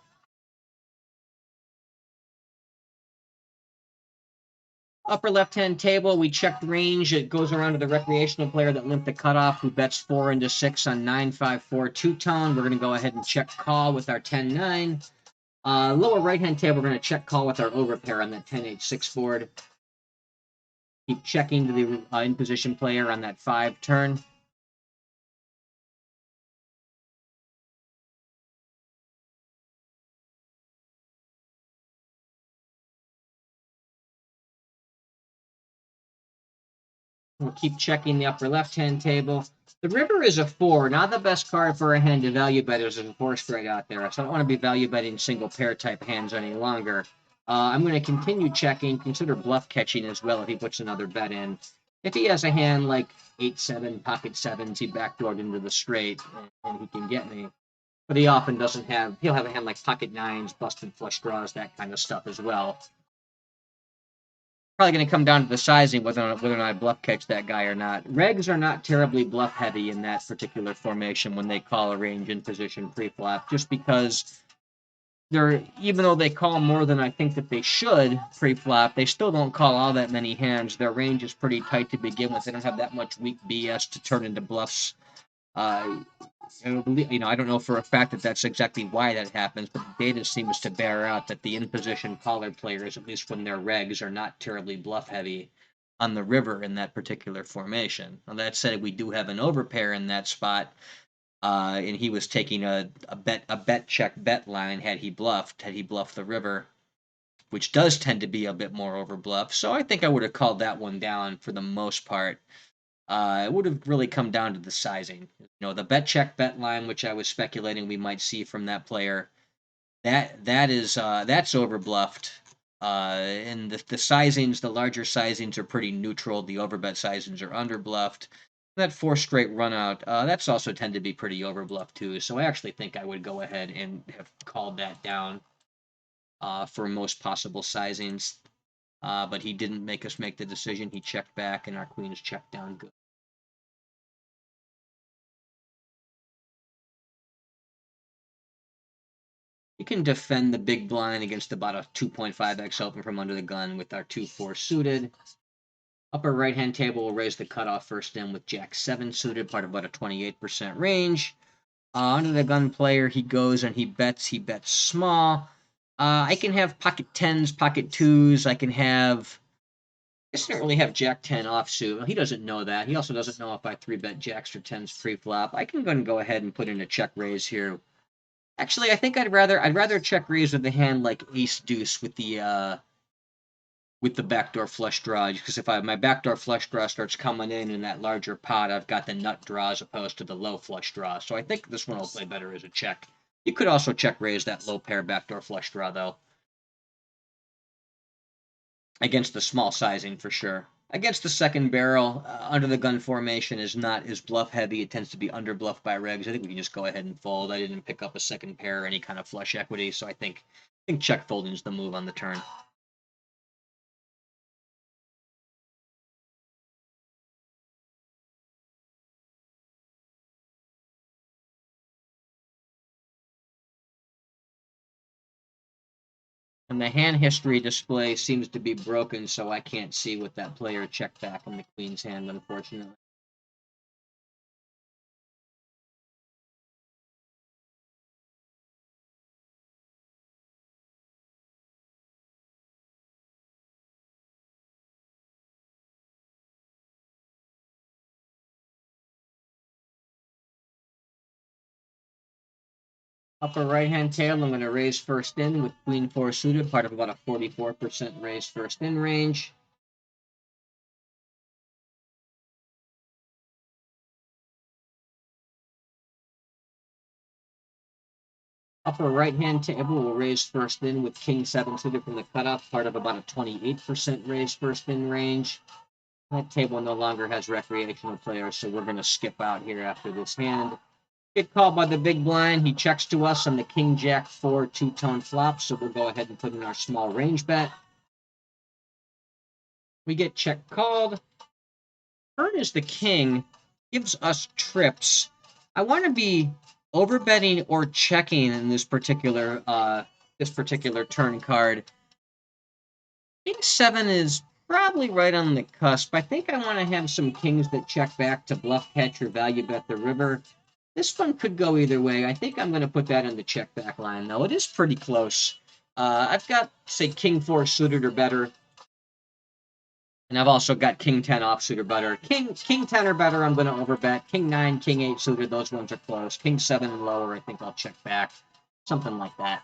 Upper left-hand table, we checked range. It goes around to the recreational player that limped the cutoff, who bets 4 into 6 on 9-5-4 two-tone. We're going to go ahead and check call with our 10-9. Lower right-hand table, we're going to check call with our overpair on that 10-8-6 board. Keep checking to the in position player on that 5 turn. We'll keep checking the upper left-hand table. The river is a 4, not the best card for a hand to value bet. There's a 4 straight out there, so I don't want to be value betting single pair type hands any longer. I'm going to continue checking, consider bluff catching as well if he puts another bet in. If he has a hand like 8-7, pocket sevens, he backdoored into the straight and he can get me. But he often doesn't have, he'll have a hand like pocket nines, busted flush draws, that kind of stuff as well. Probably going to come down to the sizing, whether or not I bluff catch that guy or not. Regs are not terribly bluff heavy in that particular formation when they call a range in position pre-flop, just because they're, even though they call more than I think that they should pre-flop, they still don't call all that many hands. Their range is pretty tight to begin with. They don't have that much weak BS to turn into bluffs. I don't know for a fact that that's exactly why that happens, but the data seems to bear out that the in-position caller players, at least when they're regs, are not terribly bluff heavy on the river in that particular formation. Now, that said, we do have an overpair in that spot. And he was taking a bet check bet line had he bluffed the river, which does tend to be a bit more over bluff. So I think I would have called that one down for the most part. It would have really come down to the sizing. The bet check bet line, which I was speculating we might see from that player, that's over bluffed. And the sizings, the larger sizings are pretty neutral. The overbet sizings are under bluffed. That 4 straight run out, that's also tend to be pretty overbluffed too. So I actually think I would go ahead and have called that down for most possible sizings. But he didn't make us make the decision. He checked back, and our queens checked down good. You can defend the big blind against about a 2.5x open from under the gun with our 2-4 suited. Upper right-hand table will raise the cutoff first in with Jack 7 suited, part of about a 28% range. Under the gun player, he goes and he bets small. I can have pocket 10s, pocket 2s. I guess I don't really have Jack 10 offsuit. Well, he doesn't know that. He also doesn't know if I 3-bet Jacks or 10s pre-flop. I can go ahead and put in a check raise here. Actually, I think I'd rather check raise with a hand like ace deuce with the backdoor flush draw, because if my backdoor flush draw starts coming in that larger pot, I've got the nut draw as opposed to the low flush draw. So I think this one will play better as a check. You could also check raise that low pair backdoor flush draw though, against the small sizing for sure. Against the second barrel, under the gun formation is not as bluff heavy. It tends to be under bluffed by regs. I think we can just go ahead and fold. I didn't pick up a second pair or any kind of flush equity, so I think check folding is the move on the turn. And the hand history display seems to be broken, so I can't see what that player checked back in the queen's hand, unfortunately. Upper right-hand table, I'm going to raise first in with queen 4 suited, part of about a 44% raise first in range. Upper right-hand table will raise first in with king 7 suited from the cutoff, part of about a 28% raise first in range. That table no longer has recreational players, so we're going to skip out here after this hand. Get called by the big blind. He checks to us on the king jack 4 two-tone flop, so we'll go ahead and put in our small range bet. We get check called. Turn is the king, gives us trips. I want to be overbetting or checking in this particular turn card. King 7 is probably right on the cusp. I think I want to have some kings that check back to bluff catch or value bet the river. This one could go either way. I think I'm going to put that in the check back line, though. It is pretty close. I've got, say, king 4 suited or better. And I've also got king 10 offsuit or better. King 10 or better, I'm going to overbet. King 9, king 8 suited, those ones are close. King 7 and lower, I think I'll check back. Something like that.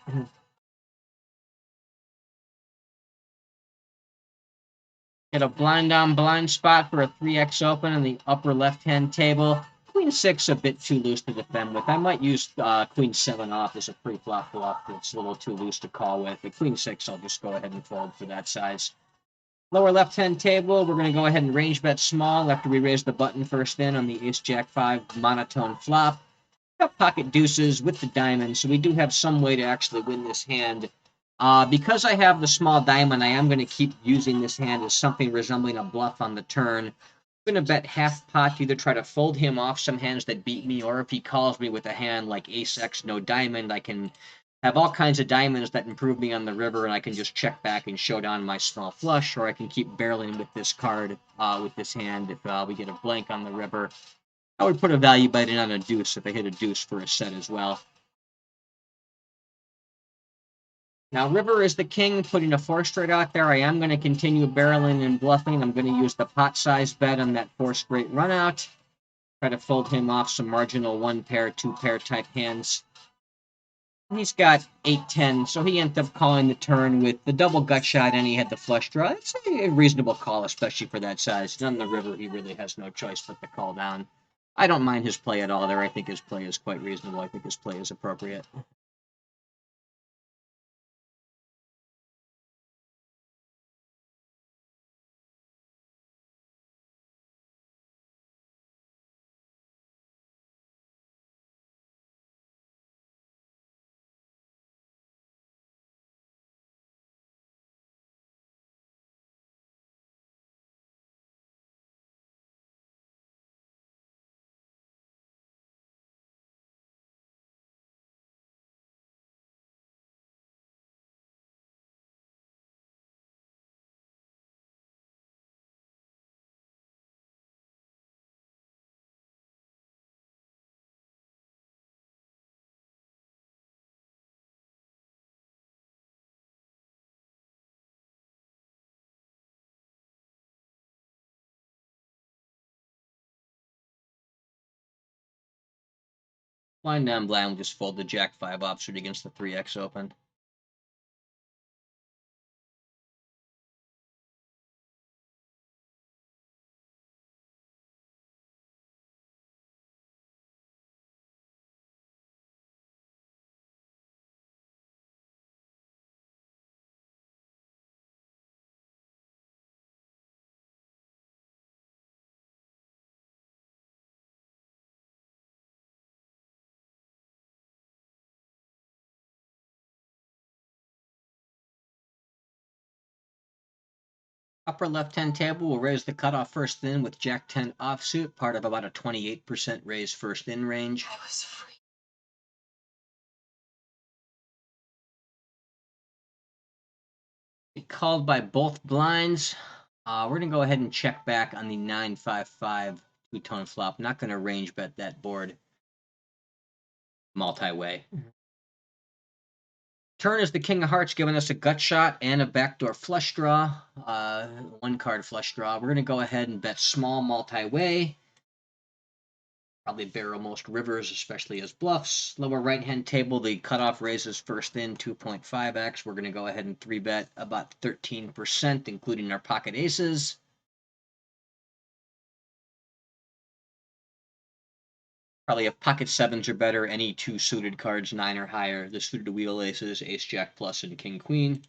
Get a blind on blind spot for a 3x open in the upper left-hand table. Queen Queen 6 a bit too loose to defend with. I might use Queen 7 off as a pre-flop bluff. It's a little too loose to call with. But Queen 6, I'll just go ahead and fold for that size. Lower left-hand table, we're going to go ahead and range bet small after we raise the button first in on the Ace-Jack-5 monotone flop. Got pocket deuces with the diamond, so we do have some way to actually win this hand. Because I have the small diamond, I am going to keep using this hand as something resembling a bluff on the turn. I'm going to bet half pot to either try to fold him off some hands that beat me, or if he calls me with a hand like Ace-X, no diamond, I can have all kinds of diamonds that improve me on the river, and I can just check back and show down my small flush, or I can keep barreling with this card, with this hand, if we get a blank on the river. I would put a value bet in on a deuce if I hit a deuce for a set as well. Now, river is the king, putting a 4 straight out there. I am going to continue barreling and bluffing. I'm going to use the pot size bet on that 4 straight run out. Try to fold him off some marginal 1 pair, 2 pair type hands. He's got 8-10, so he ended up calling the turn with the double gut shot, and he had the flush draw. It's a reasonable call, especially for that size. On the river, he really has no choice but to call down. I don't mind his play at all there. I think his play is quite reasonable. I think his play is appropriate. Blind down blind, we'll just fold the Jack-5 offsuit against the 3x open. Upper left-hand table, we'll raise the cutoff first in with Jack-10 offsuit, part of about a 28% raise first in range. Called by both blinds. We're going to go ahead and check back on the 9-5-5 two-tone flop. Not going to range bet that board multi-way. Turn is the king of hearts, giving us a gut shot and a backdoor flush draw. 1 card flush draw. We're going to go ahead and bet small multi-way. Probably barrel most rivers, especially as bluffs. Lower right-hand table, the cutoff raises first in 2.5x. We're going to go ahead and 3-bet about 13%, including our pocket aces. Probably if pocket 7s are better, any 2 suited cards, 9 or higher. The suited wheel aces, ace, jack plus, and king, queen.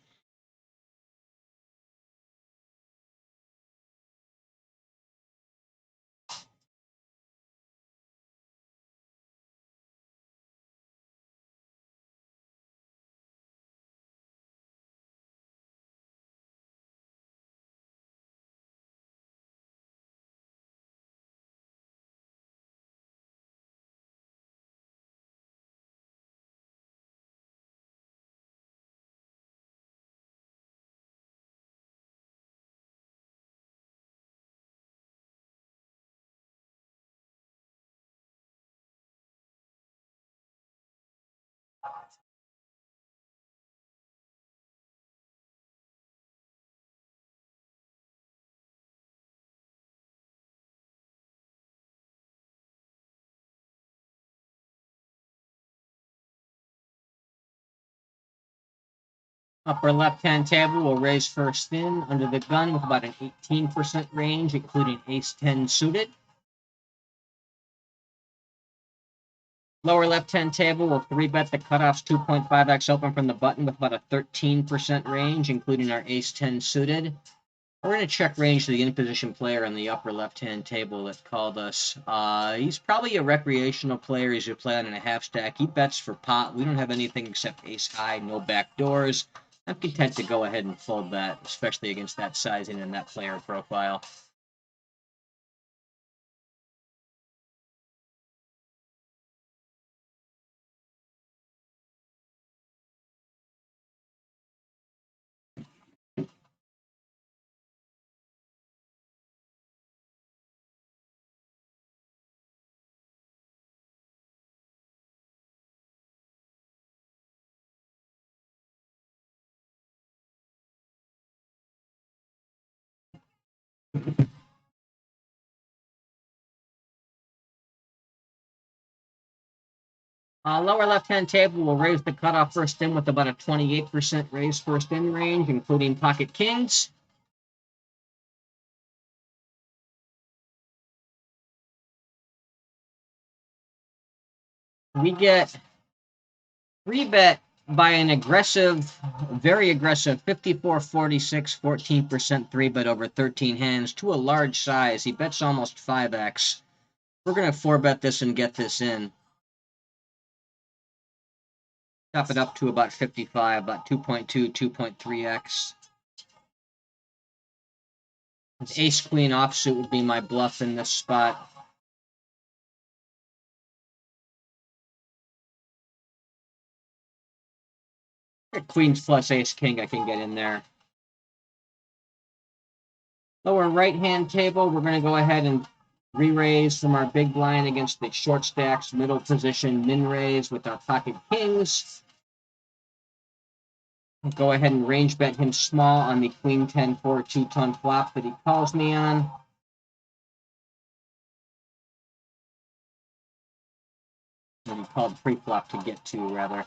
Upper left-hand table will raise first in under the gun with about an 18% range, including ace-10 suited. Lower left-hand table, we'll 3-bet the cutoffs 2.5x open from the button with about a 13% range, including our ace-10 suited. We're going to check range to the in-position player on the upper left-hand table that called us. He's probably a recreational player. He's going to play on a half stack. He bets for pot. We don't have anything except ace-high, no back doors. I'm content to go ahead and fold that, especially against that sizing and that player profile. Lower left-hand table will raise the cutoff first in with about a 28% raise first in range, including pocket kings. We get 3-bet by an aggressive, very aggressive 54-46, 14% 3-bet over 13 hands to a large size. He bets almost 5x. We're going to 4-bet this and get this in. Chop it up to about 55, about 2.2, 2.3x. Ace-queen offsuit would be my bluff in this spot. Queens plus ace-king I can get in there. Lower right-hand table, we're going to go ahead and re-raise from our big blind against the short stacks, middle position, min-raise with our pocket kings. Go ahead and range bet him small on the queen 10-4 two-ton flop that he calls me on. And he called pre-flop to get to, rather.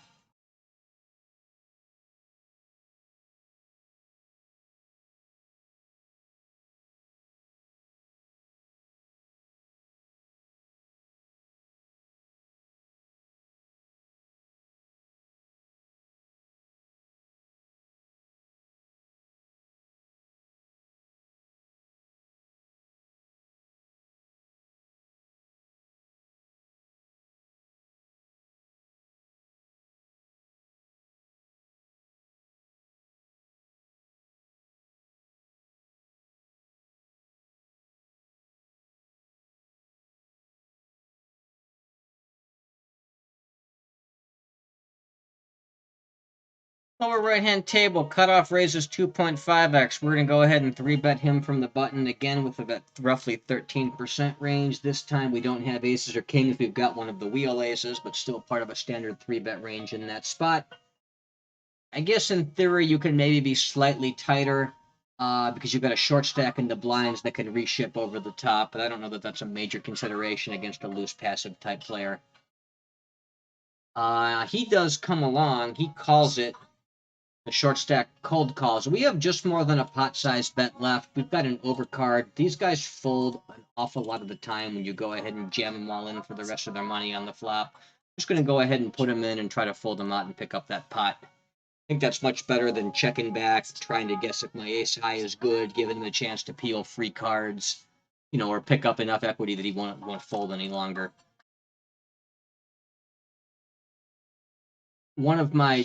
Lower right-hand table, cutoff raises 2.5x. We're going to go ahead and 3-bet him from the button again with about roughly 13% range. This time we don't have aces or kings. We've got one of the wheel aces, but still part of a standard 3-bet range in that spot. I guess in theory you can maybe be slightly tighter because you've got a short stack in the blinds that can reship over the top, but I don't know that that's a major consideration against a loose passive type player. He does come along. He calls it. The short stack cold calls. We have just more than a pot-sized bet left. We've got an overcard. These guys fold an awful lot of the time when you go ahead and jam them all in for the rest of their money on the flop. I'm just going to go ahead and put them in and try to fold them out and pick up that pot. I think that's much better than checking back, trying to guess if my ace high is good, giving him a chance to peel free cards, or pick up enough equity that he won't fold any longer. One of my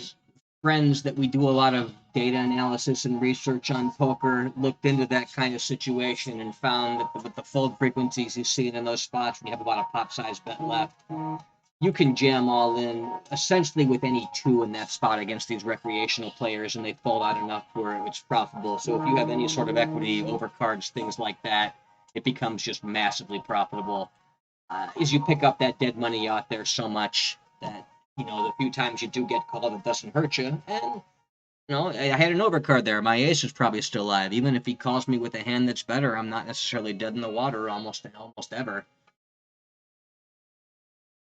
friends that we do a lot of data analysis and research on poker looked into that kind of situation and found that with the fold frequencies you see in those spots when you have about a pot size bet left, you can jam all in essentially with any two in that spot against these recreational players, and they fold out enough where it's profitable. So if you have any sort of equity, overcards, things like that, it becomes just massively profitable. As you pick up that dead money out there so much that the few times you do get called, it doesn't hurt you. And I had an overcard there. My ace is probably still alive. Even if he calls me with a hand that's better, I'm not necessarily dead in the water almost ever.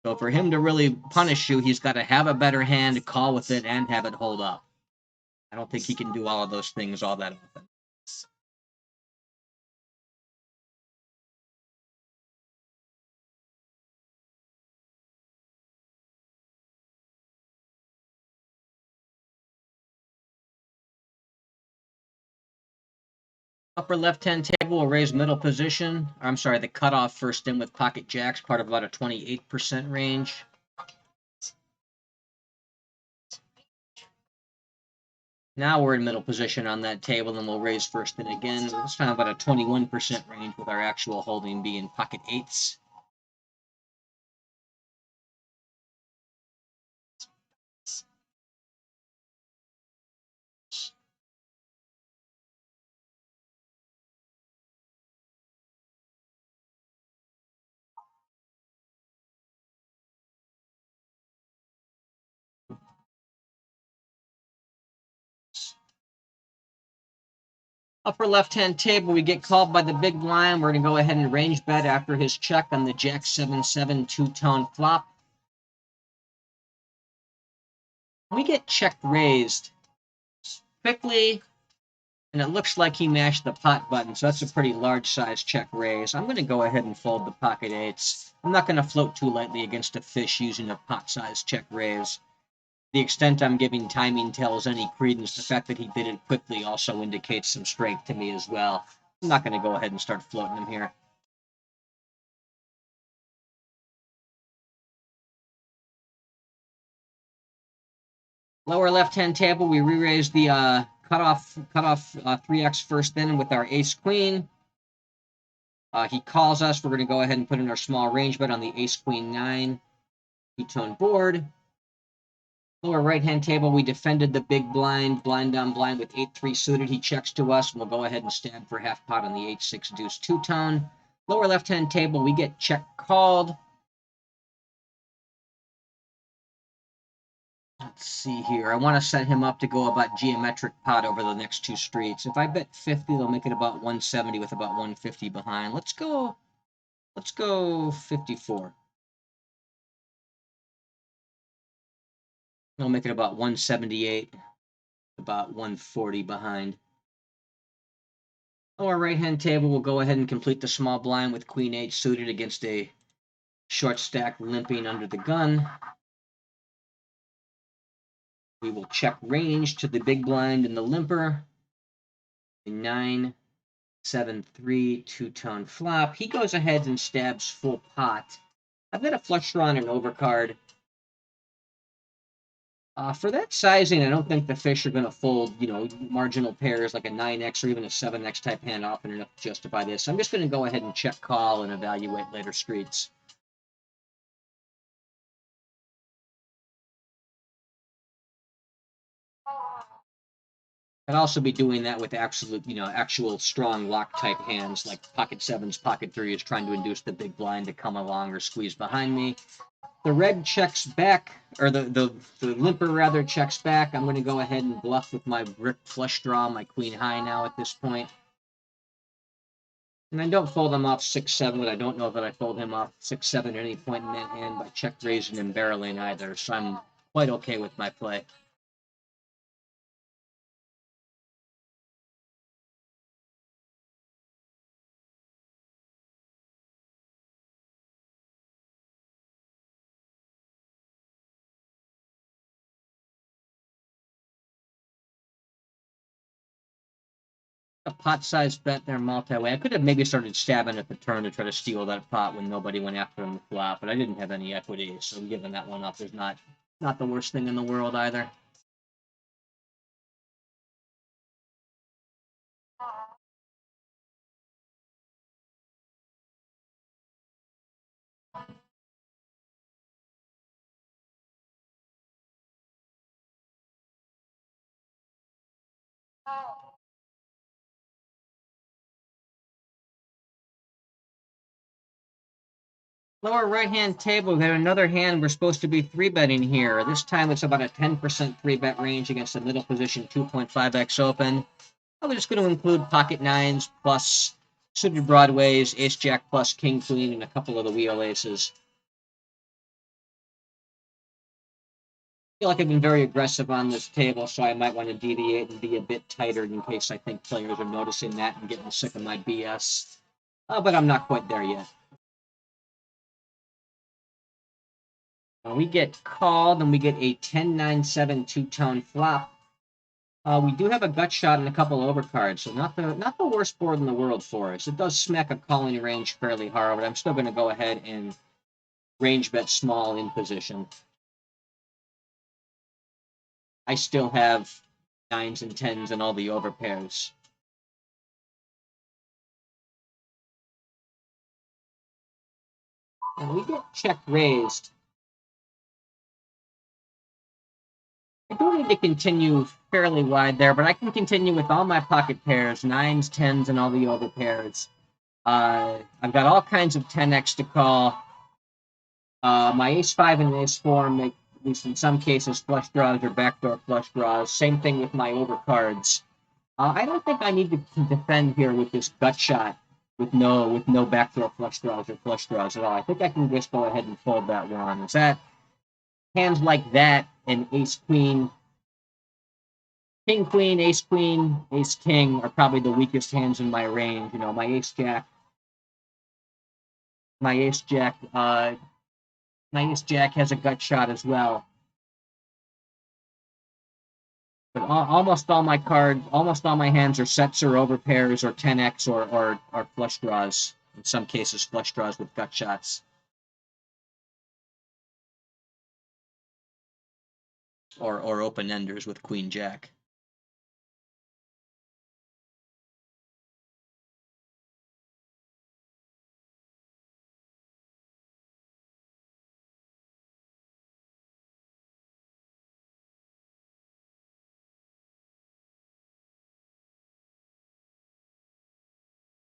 So for him to really punish you, he's got to have a better hand, call with it, and have it hold up. I don't think he can do all of those things all that often. Upper left-hand table will raise middle position. I'm sorry, the cutoff first in with pocket jacks, part of about a 28% range. Now we're in middle position on that table, and we'll raise first in again. This time about a 21% range with our actual holding being pocket eights. Upper left-hand table, we get called by the big blind. We're going to go ahead and range bet after his check on the Jack 7-7 two-tone flop. We get check raised quickly, and it looks like he mashed the pot button, so that's a pretty large size check raise. I'm going to go ahead and fold the pocket eights. I'm not going to float too lightly against a fish using a pot size check raise. The extent I'm giving timing tells any credence, the fact that he did it quickly also indicates some strength to me as well. I'm not going to go ahead and start floating him here. Lower left-hand table, we re-raise the cutoff 3x first in with our ace-queen. He calls us. We're going to go ahead and put in our small range bet on the ace-queen-9 two-tone board. Lower right-hand table, we defended the big blind on blind with 8-3 suited. He checks to us, and we'll go ahead and stab for half pot on the 8-6 deuce two-tone. Lower left-hand table, we get check called. Let's see here. I want to set him up to go about geometric pot over the next two streets. If I bet 50, they'll make it about 170 with about 150 behind. Let's go 54. I'll make it about 178, about 140 behind. Our right-hand table will go ahead and complete the small blind with queen 8 suited against a short stack limping under the gun. We will check range to the big blind and the limper. A 9-7-3 two-tone flop. He goes ahead and stabs full pot. I've got a flush draw and an overcard. For that sizing, I don't think the fish are going to fold, marginal pairs like a 9x or even a 7x type hand often enough to justify this. So I'm just going to go ahead and check call and evaluate later streets. I'd also be doing that with actual strong lock type hands like pocket sevens, pocket threes, trying to induce the big blind to come along or squeeze behind me. The red checks back, or the limper rather checks back. I'm going to go ahead and bluff with my brick flush draw, my queen high now at this point. And I don't fold him off 6-7, but I don't know that I fold him off 6-7 at any point in that hand by check raising and barreling either. So I'm quite okay with my play. A pot-sized bet there multi-way. I could have maybe started stabbing at the turn to try to steal that pot when nobody went after him the flop, but I didn't have any equity, so giving that one up is not the worst thing in the world either. Lower right-hand table, we have another hand we're supposed to be 3-betting here. This time it's about a 10% 3-bet range against the middle position 2.5x open. I'm just going to include pocket nines plus suited broadways, ace-jack plus king-queen, and a couple of the wheel aces. I feel like I've been very aggressive on this table, so I might want to deviate and be a bit tighter in case I think players are noticing that and getting sick of my BS. But I'm not quite there yet. We get called, and we get a 10-9-7 two-tone flop. We do have a gut shot and a couple overcards, so not the worst board in the world for us. It does smack a calling range fairly hard, but I'm still going to go ahead and range bet small in position. I still have 9s and 10s and all the overpairs. And we get check raised. I do need to continue fairly wide there, but I can continue with all my pocket pairs, 9s, 10s, and all the overpairs. I've got all kinds of 10x to call. My ace-5 and ace-4 make, at least in some cases, flush draws or backdoor flush draws. Same thing with my overcards. I don't think I need to defend here with this gut shot with no backdoor flush draws or flush draws at all. I think I can just go ahead and fold that one. Is that hands like that and ace queen, king queen, ace king are probably the weakest hands in my range. You know, my ace jack, my ace jack, my ace jack has a gut shot as well. But almost all my cards, almost all my hands are sets or overpairs or 10x or flush draws. In some cases, flush draws with gut shots. Or open enders with queen jack.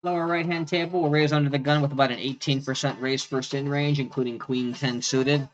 Lower right-hand table will raise under the gun with about an 18% raise first in range, including queen 10 suited.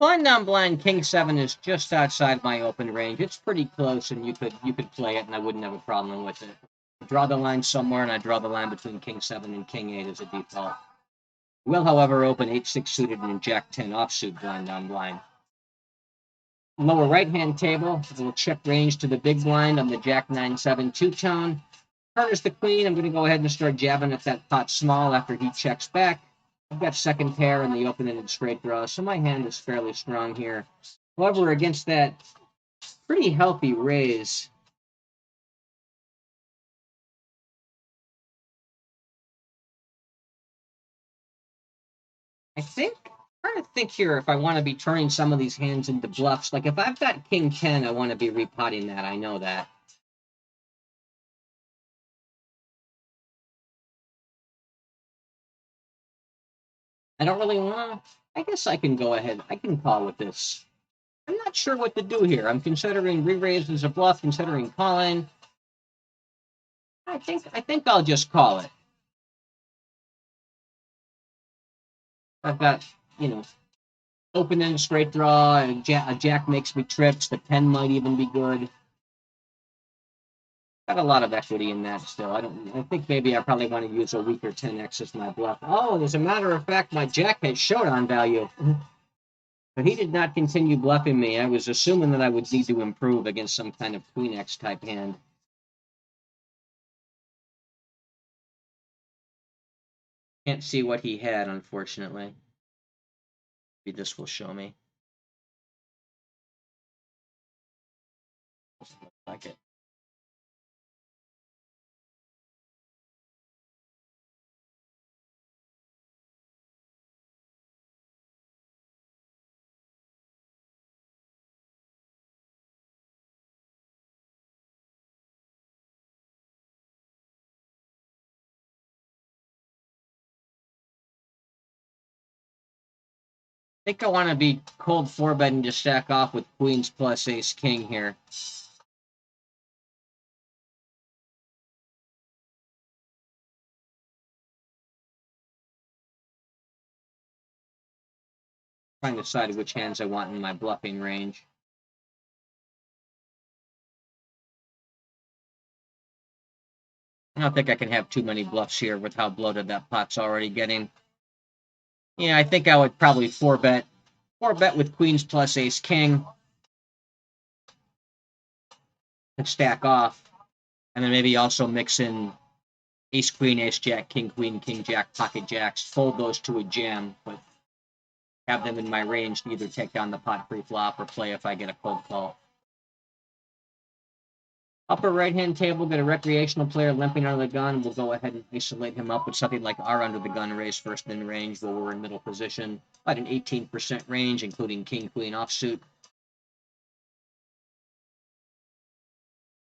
Blind non blind king 7 is just outside my open range. It's pretty close, and you could play it, and I wouldn't have a problem with it. Draw the line somewhere, and I draw the line between king 7 and king 8 as a default. Will, however, open 8-6 suited and jack 10 offsuit blind non blind. Lower right-hand table, a little check range to the big blind on the jack 9-7 two-tone. Turner's the queen. I'm going to go ahead and start jabbing at that pot small after he checks back. I've got second pair in the open-ended straight draw, so my hand is fairly strong here. However, against that pretty healthy raise, I'm trying to think here if I want to be turning some of these hands into bluffs. Like if I've got king 10, I want to be repotting that. I know that. I don't really want to. I guess I can go ahead. I can call with this. I'm not sure what to do here. I'm considering re-raise as a bluff, considering calling. I think I'll just call it. I've got, open end straight draw, and a jack makes me trips. The 10 might even be good. Got a lot of equity in that still. I think maybe I probably want to use a weaker 10x as my bluff. Oh, as a matter of fact, my jack has showdown value. But he did not continue bluffing me. I was assuming that I would need to improve against some kind of queen X type hand. Can't see what he had, unfortunately. Maybe this will show me. Like it. think I want to be cold 4-betting to stack off with queens plus ace king here. Trying to decide which hands I want in my bluffing range. I don't think I can have too many bluffs here with how bloated that pot's already getting. Yeah, I think I would probably 4-bet with queens plus ace king and stack off. And then maybe also mix in ace queen, ace jack, king queen, king jack, pocket jacks, fold those to a jam, but have them in my range to either take down the pot pre-flop or play if I get a cold call. Upper right-hand table, got a recreational player limping under the gun. We'll go ahead and isolate him up with something like our under the gun raise first in range where we're in middle position. About an 18% range, including king, queen offsuit.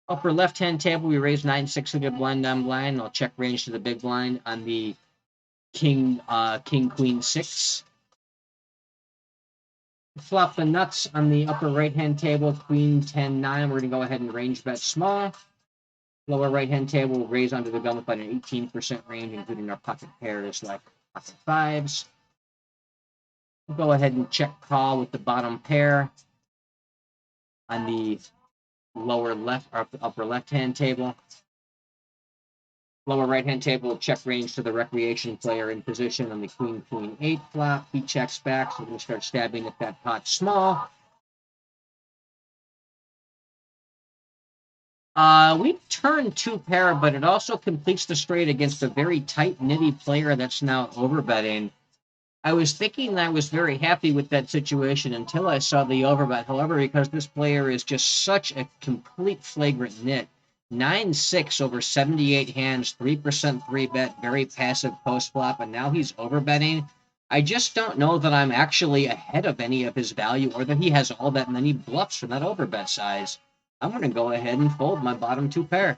Upper left-hand table, we raise 9-6 suited blind on blind. I'll check range to the big blind on the king, queen 6. Flop the nuts on the upper right-hand table, queen 10-9. We're going to go ahead and range bet small. Lower right-hand table, we'll raise under the gun with about an 18% range, including our pocket pairs like pocket fives. We'll go ahead and check call with the bottom pair on the lower left or upper left-hand table. Lower right-hand table, check range to the recreation player in position on the queen, queen 8 flop. He checks back, so we're going to start stabbing at that pot small. We turn 2 pair, but it also completes the straight against a very tight nitty player that's now overbetting. I was thinking I was very happy with that situation until I saw the overbet. However, because this player is just such a complete flagrant nit, 9-6 over 78 hands, 3% 3-bet, very passive post flop, and now he's overbetting. I just don't know that I'm actually ahead of any of his value or that he has all that many bluffs from that overbet size. I'm going to go ahead and fold my bottom 2 pair.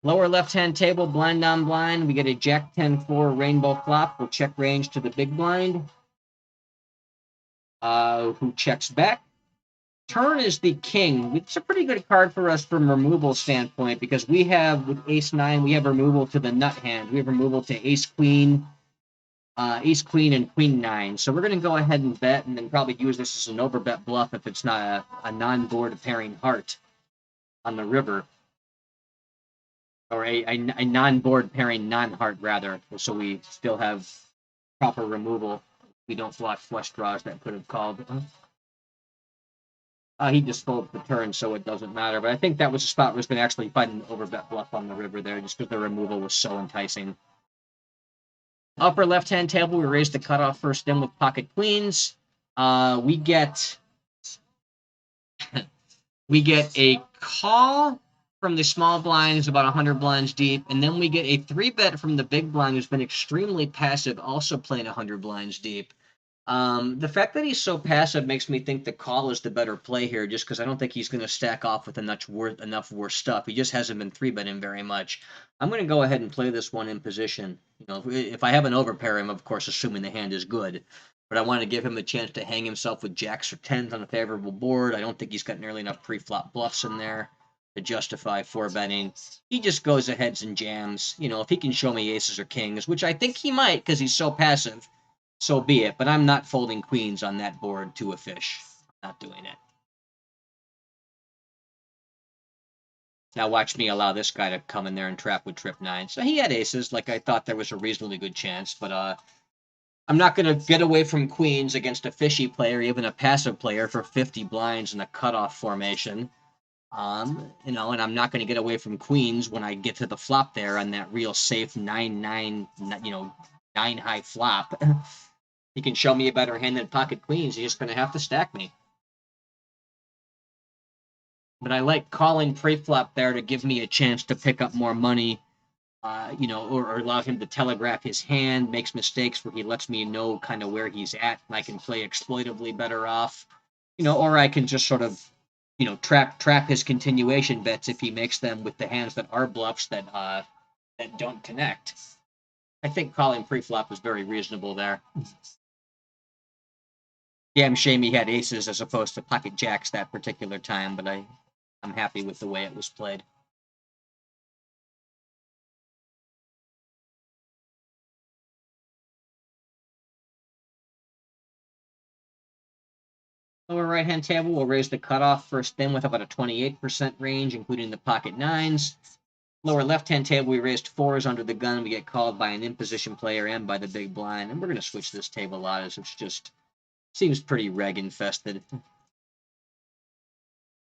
Lower left-hand table, blind on blind. We get a jack 10-4 rainbow flop. We'll check range to the big blind. Who checks back. Turn is the king. It's a pretty good card for us from removal standpoint because we have, with ace-9, we have removal to the nut hand. We have removal to ace-queen, and queen-9. So we're going to go ahead and bet and then probably use this as an overbet bluff if it's not a non-board pairing heart on the river. Or a non-board pairing non-heart, rather, so we still have proper removal. We don't block flush draws that could have called. He just folded the turn, so it doesn't matter. But I think that was a spot where it's going to actually find an overbet bluff on the river there, just because the removal was so enticing. Upper left-hand table, we raised the cutoff first in with pocket queens. We get a call from the small blinds, about 100 blinds deep, and then we get a 3-bet from the big blind who's been extremely passive, also playing 100 blinds deep. The fact that he's so passive makes me think the call is the better play here, just because I don't think he's going to stack off with enough worse stuff. He just hasn't been 3-betting very much. I'm going to go ahead and play this one in position. You know, if I have an overpair him, of course, assuming the hand is good. But I want to give him a chance to hang himself with jacks or 10s on a favorable board. I don't think he's got nearly enough pre-flop bluffs in there to justify 4-betting. He just goes ahead and jams. You know, if he can show me aces or kings, which I think he might because he's so passive, so be it. But I'm not folding queens on that board to a fish. I'm not doing it. Now watch me allow this guy to come in there and trap with trip 9. So he had aces, like I thought there was a reasonably good chance, but I'm not going to get away from queens against a fishy player, even a passive player, for 50 blinds in a cutoff formation. You know, and I'm not going to get away from queens when I get to the flop there on that real safe 9-9, you know, 9 high flop. He can show me a better hand than pocket queens. He's just going to have to stack me. But I like calling pre-flop there to give me a chance to pick up more money. You know, or allow him to telegraph his hand, makes mistakes where he lets me know kind of where he's at, and I can play exploitively better off. You know, or I can just sort of, you know, trap his continuation bets if he makes them with the hands that are bluffs that don't connect. I think calling pre-flop is very reasonable there. Damn shame he had aces as opposed to pocket jacks that particular time, but I'm happy with the way it was played. Lower right-hand table, we'll raise the cutoff first thin with about a 28% range, including the pocket nines. Lower left-hand table, we raised fours under the gun. We get called by an in-position player and by the big blind. And we're going to switch this table out as it's just seems pretty reg-infested.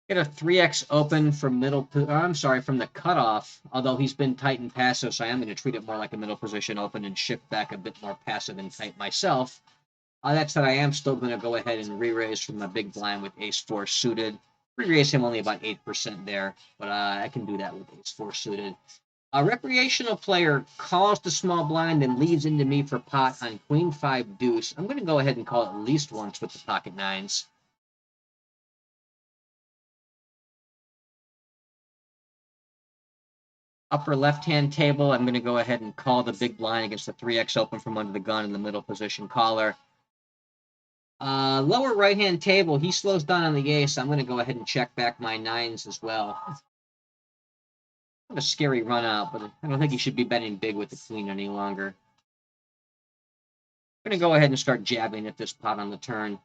Get a 3x open from from the cutoff, although he's been tight and passive, so I am going to treat it more like a middle position open and shift back a bit more passive and tight myself. That said, I am still going to go ahead and re-raise from the big blind with ace-4 suited. Re-raise him only about 8% there, but I can do that with ace-4 suited. A recreational player calls the small blind and leads into me for pot on queen-5 deuce. I'm going to go ahead and call it at least once with the pocket nines. Upper left-hand table, I'm going to go ahead and call the big blind against the 3x open from under the gun in the middle position caller. Lower right-hand table, he slows down on the ace. I'm going to go ahead and check back my nines as well. What a scary run out, but I don't think he should be betting big with the queen any longer. I'm going to go ahead and start jabbing at this pot on the turn.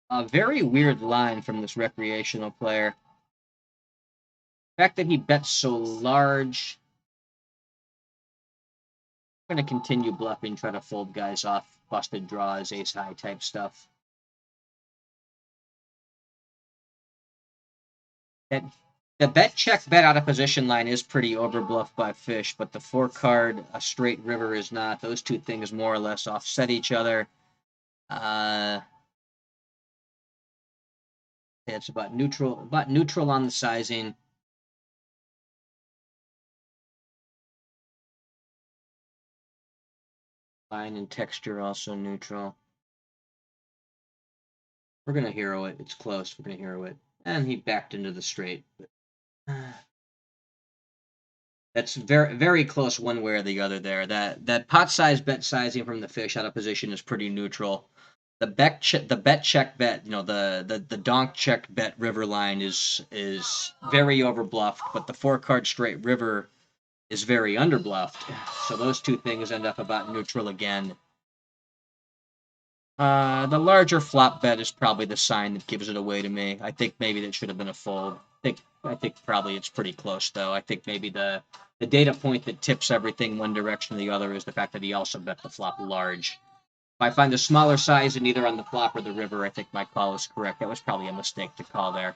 A very weird line from this recreational player. The fact that he bets so large. I'm going to continue bluffing, try to fold guys off, busted draws, ace-high type stuff. The bet check bet out of position line is pretty overbluffed by fish, but the 4-card, a straight river is not. Those two things more or less offset each other. It's about neutral on the sizing. Line and texture also neutral. We're going to hero it. It's close. We're going to hero it. And he backed into the straight. That's very, very close one way or the other there. That pot size bet sizing from the fish out of position is pretty neutral. The bet check bet, the donk check bet river line is very overbluffed, but the 4-card straight river is very underbluffed. So those two things end up about neutral again. The larger flop bet is probably the sign that gives it away to me. I think maybe that should have been a fold. I think probably it's pretty close though. I think maybe the data point that tips everything one direction or the other is the fact that he also bet the flop large. If I find a smaller size in either on the flop or the river, I think my call is correct. That was probably a mistake to call there.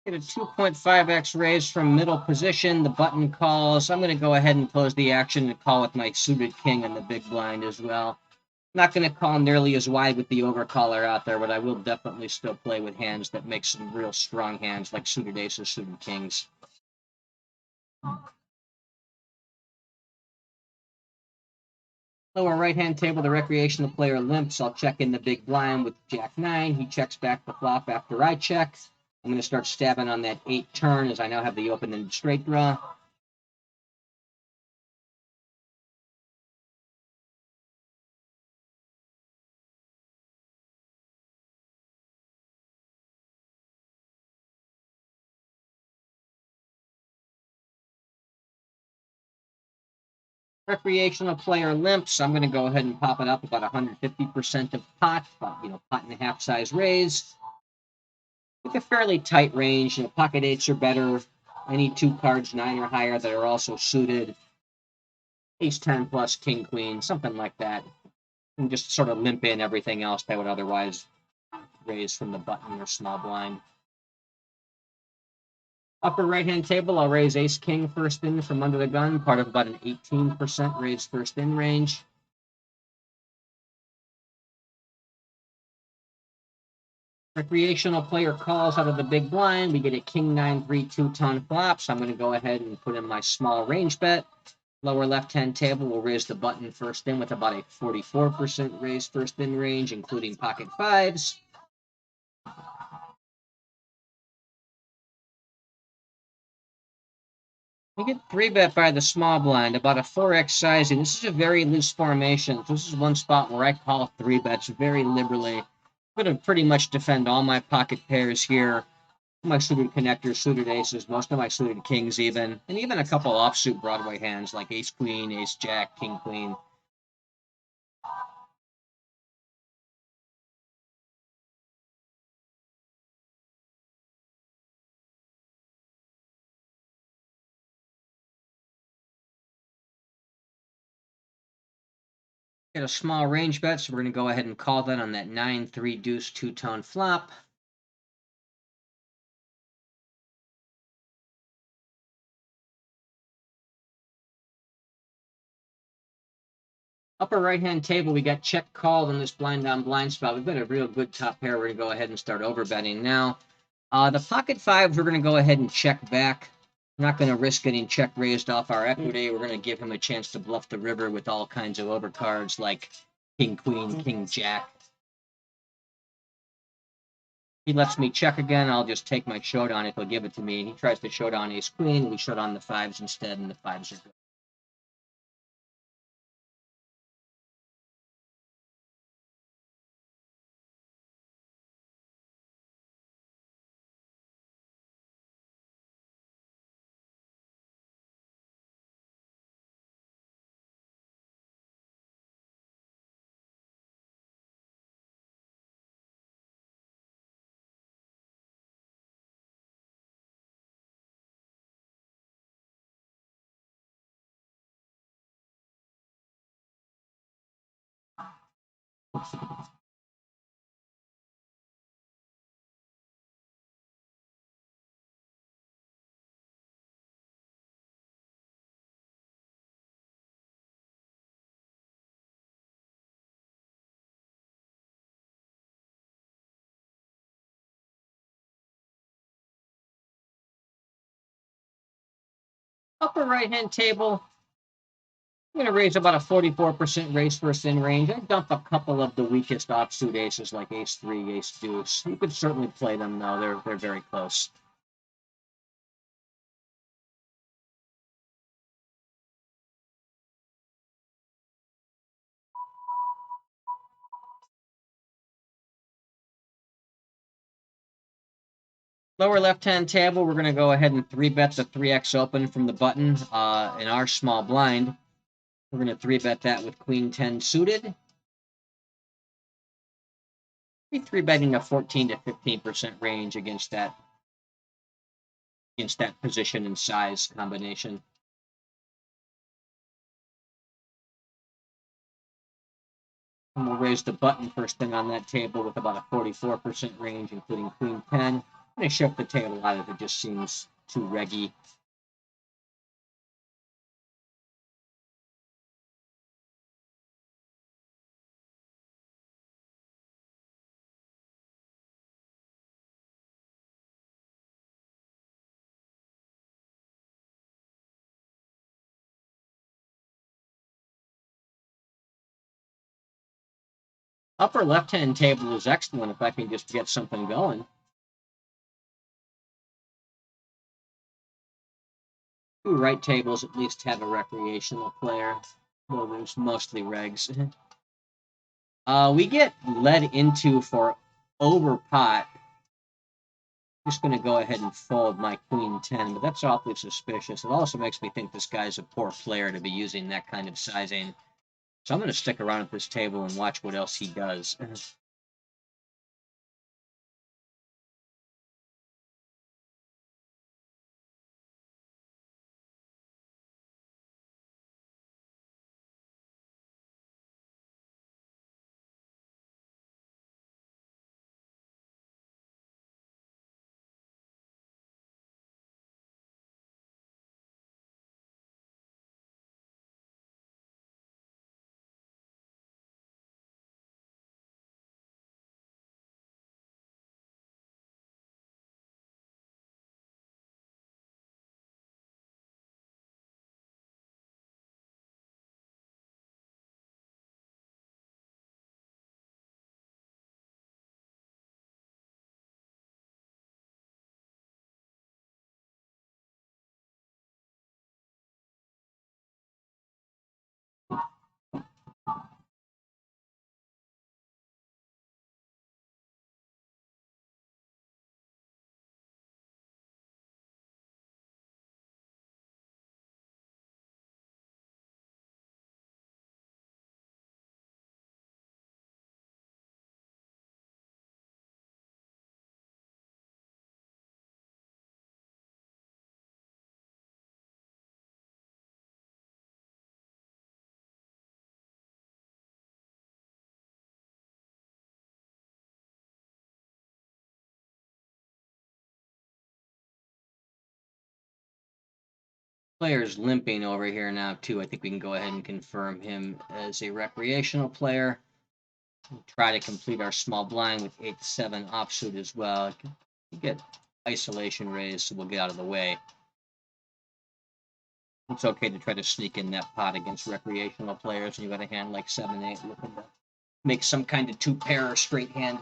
Get a 2.5x raise from middle position. The button calls. I'm going to go ahead and close the action and call with my suited king on the big blind as well. Not going to call nearly as wide with the overcaller out there, but I will definitely still play with hands that make some real strong hands like suited aces, suited kings. Lower right-hand table, the recreational player limps. I'll check in the big blind with Jack-9. He checks back the flop after I check. I'm going to start stabbing on that 8 turn as I now have the open and straight draw. Recreational player limps. I'm going to go ahead and pop it up about 150% of pot, about, pot and a half size raise. With a fairly tight range, pocket eights are better. Any two cards, 9 or higher, that are also suited. Ace 10 plus king queen, something like that. And just sort of limp in everything else that would otherwise raise from the button or small blind. Upper right-hand table, I'll raise ace king first in from under the gun, part of about an 18% raise first in range. Recreational player calls out of the big blind. We get a king 9-3 two-tone flop, so I'm going to go ahead and put in my small range bet. Lower left-hand table, we'll raise the button first in with about a 44% raise first in range, including pocket fives. We get 3-bet by the small blind, about a 4x sizing. This is a very loose formation. This is one spot where I call 3-bets very liberally. I'm going to pretty much defend all my pocket pairs here. My suited connectors, suited aces, most of my suited kings even, and even a couple offsuit Broadway hands like ace queen, ace jack, king queen. Get a small range bet, so we're going to go ahead and call that on that 9-3 deuce two-tone flop. Upper right-hand table, we got check called on this blind on blind spot. We've got a real good top pair. We're going to go ahead and start overbetting now. The pocket fives, we're going to go ahead and check back. We're not going to risk getting check raised off our equity. We're going to give him a chance to bluff the river with all kinds of overcards like king, queen, king, jack. He lets me check again. I'll just take my showdown if he'll give it to me. He tries to showdown ace queen. We showdown the fives instead, and the fives are good. Upper right-hand table, I'm going to raise about a 44% raise first in range. I dump a couple of the weakest offsuit aces like ace 3, ace deuce. You could certainly play them, though. They're very close. Lower left-hand table, we're going to go ahead and 3-bet the 3x open from the button in our small blind. We're going to 3-bet that with queen 10 suited. Be 3-betting a 14 to 15% range against that position and size combination. And we'll raise the button first thing on that table with about a 44% range, including queen 10. I'm going to shift the table out if it just seems too reggy. Upper left-hand table is excellent if I can just get something going. Two right tables at least have a recreational player. Well, there's mostly regs. We get led into for over pot Just going to go ahead and fold my queen 10, but that's awfully suspicious. It also makes me think this guy's a poor player to be using that kind of sizing. So I'm going to stick around at this table and watch what else he does. Player's limping over here now, too. I think we can go ahead and confirm him as a recreational player. We'll try to complete our small blind with 8-7 offsuit as well. You get isolation raised, so we'll get out of the way. It's okay to try to sneak in that pot against recreational players, and you got a hand like 7-8 looking to make some kind of two-pair or straight hand.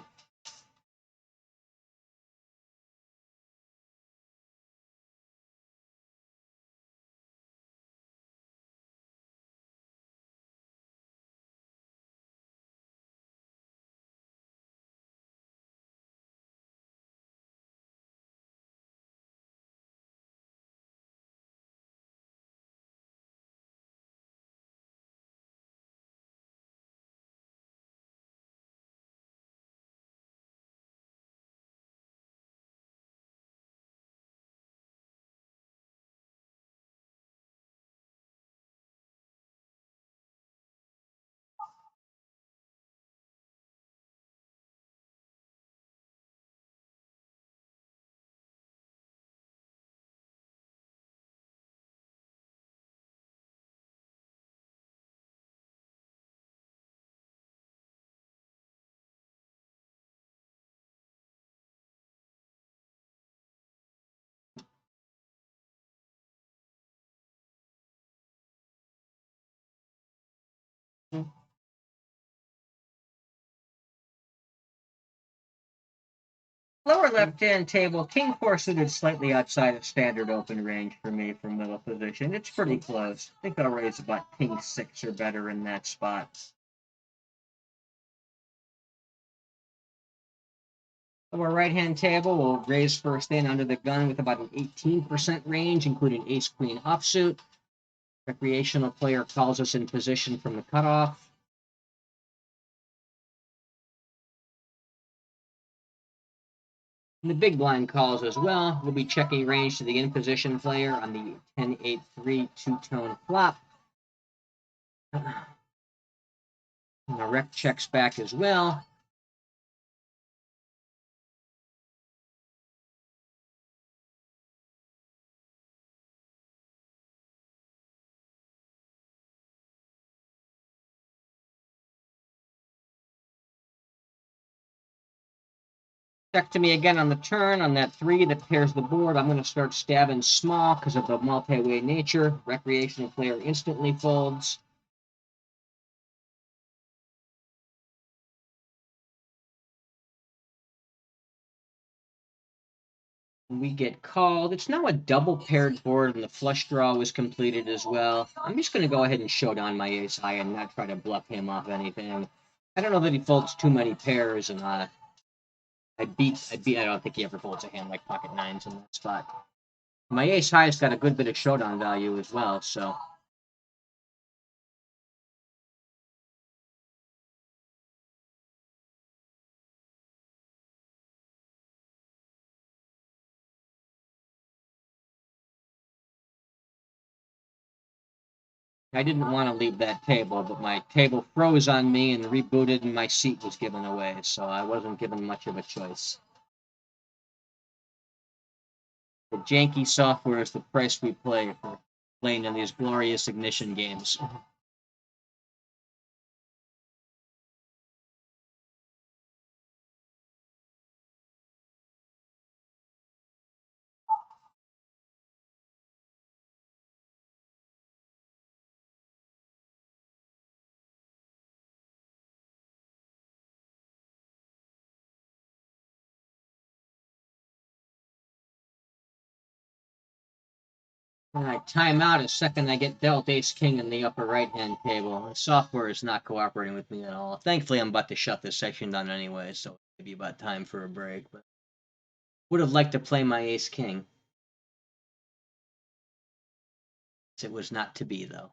Lower left-hand table, king 4 suited slightly outside of standard open range for me from middle position. It's pretty close. I think I'll raise about king 6 or better in that spot. Lower right-hand table, we'll raise first in under the gun with about an 18% range, including ace-queen offsuit. Recreational player calls us in position from the cutoff. And the big blind calls as well. We'll be checking range to the in-position player on the 10-8-3 two-tone flop. And the rec checks back as well. Check to me again on the turn. On that 3 that pairs the board, I'm going to start stabbing small because of the multi-way nature. Recreational player instantly folds. We get called. It's now a double paired board, and the flush draw was completed as well. I'm just going to go ahead and show down my ace high and not try to bluff him off anything. I don't know that he folds too many pairs, and I beat. I don't think he ever folds a hand like pocket nines in that spot. My ace high's got a good bit of showdown value as well, so. I didn't want to leave that table, but my table froze on me and rebooted, and my seat was given away, so I wasn't given much of a choice. The janky software is the price we pay for playing in these glorious ignition games. When I time out a second, I get dealt ace king in the upper right hand table. The software is not cooperating with me at all. Thankfully, I'm about to shut this section down anyway, so maybe about time for a break. But would have liked to play my ace king. It was not to be, though.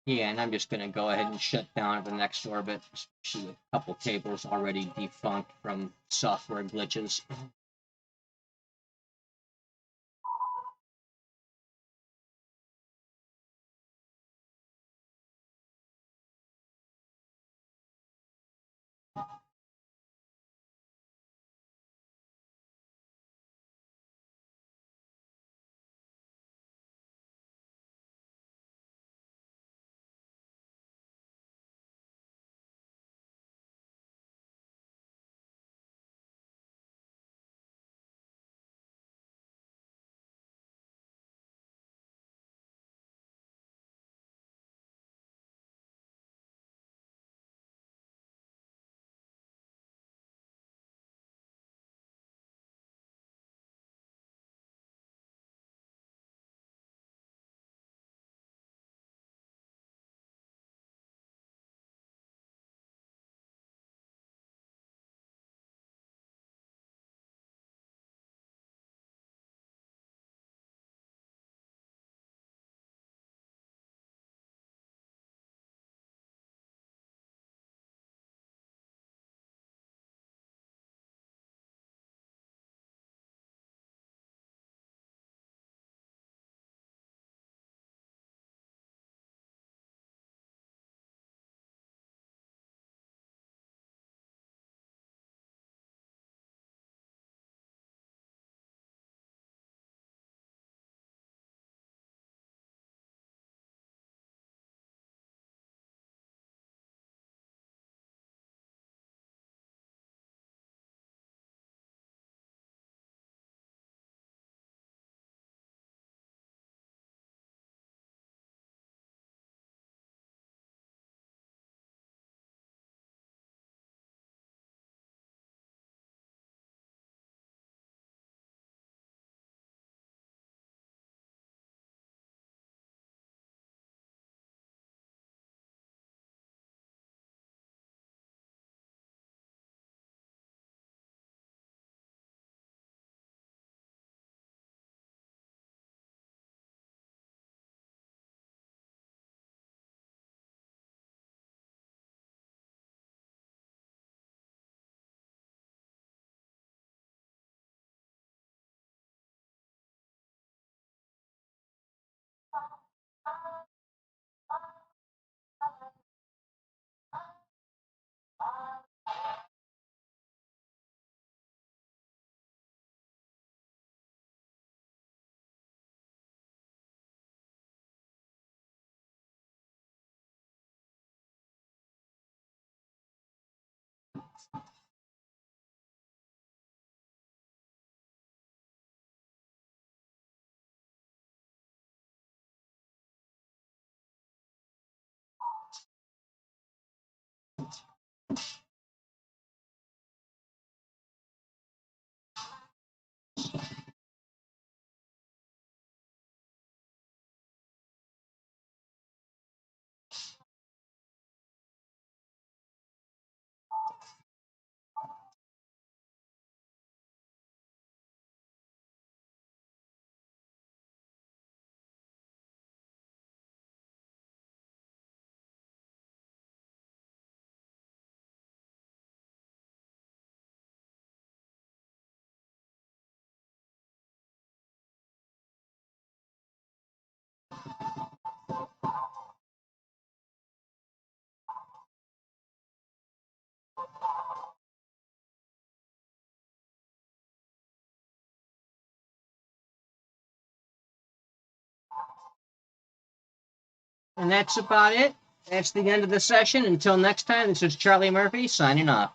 Yeah, and I'm just going to go ahead and shut down the next orbit, especially with a couple tables already defunct from software glitches. And that's about it. That's the end of the session. Until next time, this is Charlie Murphy signing off.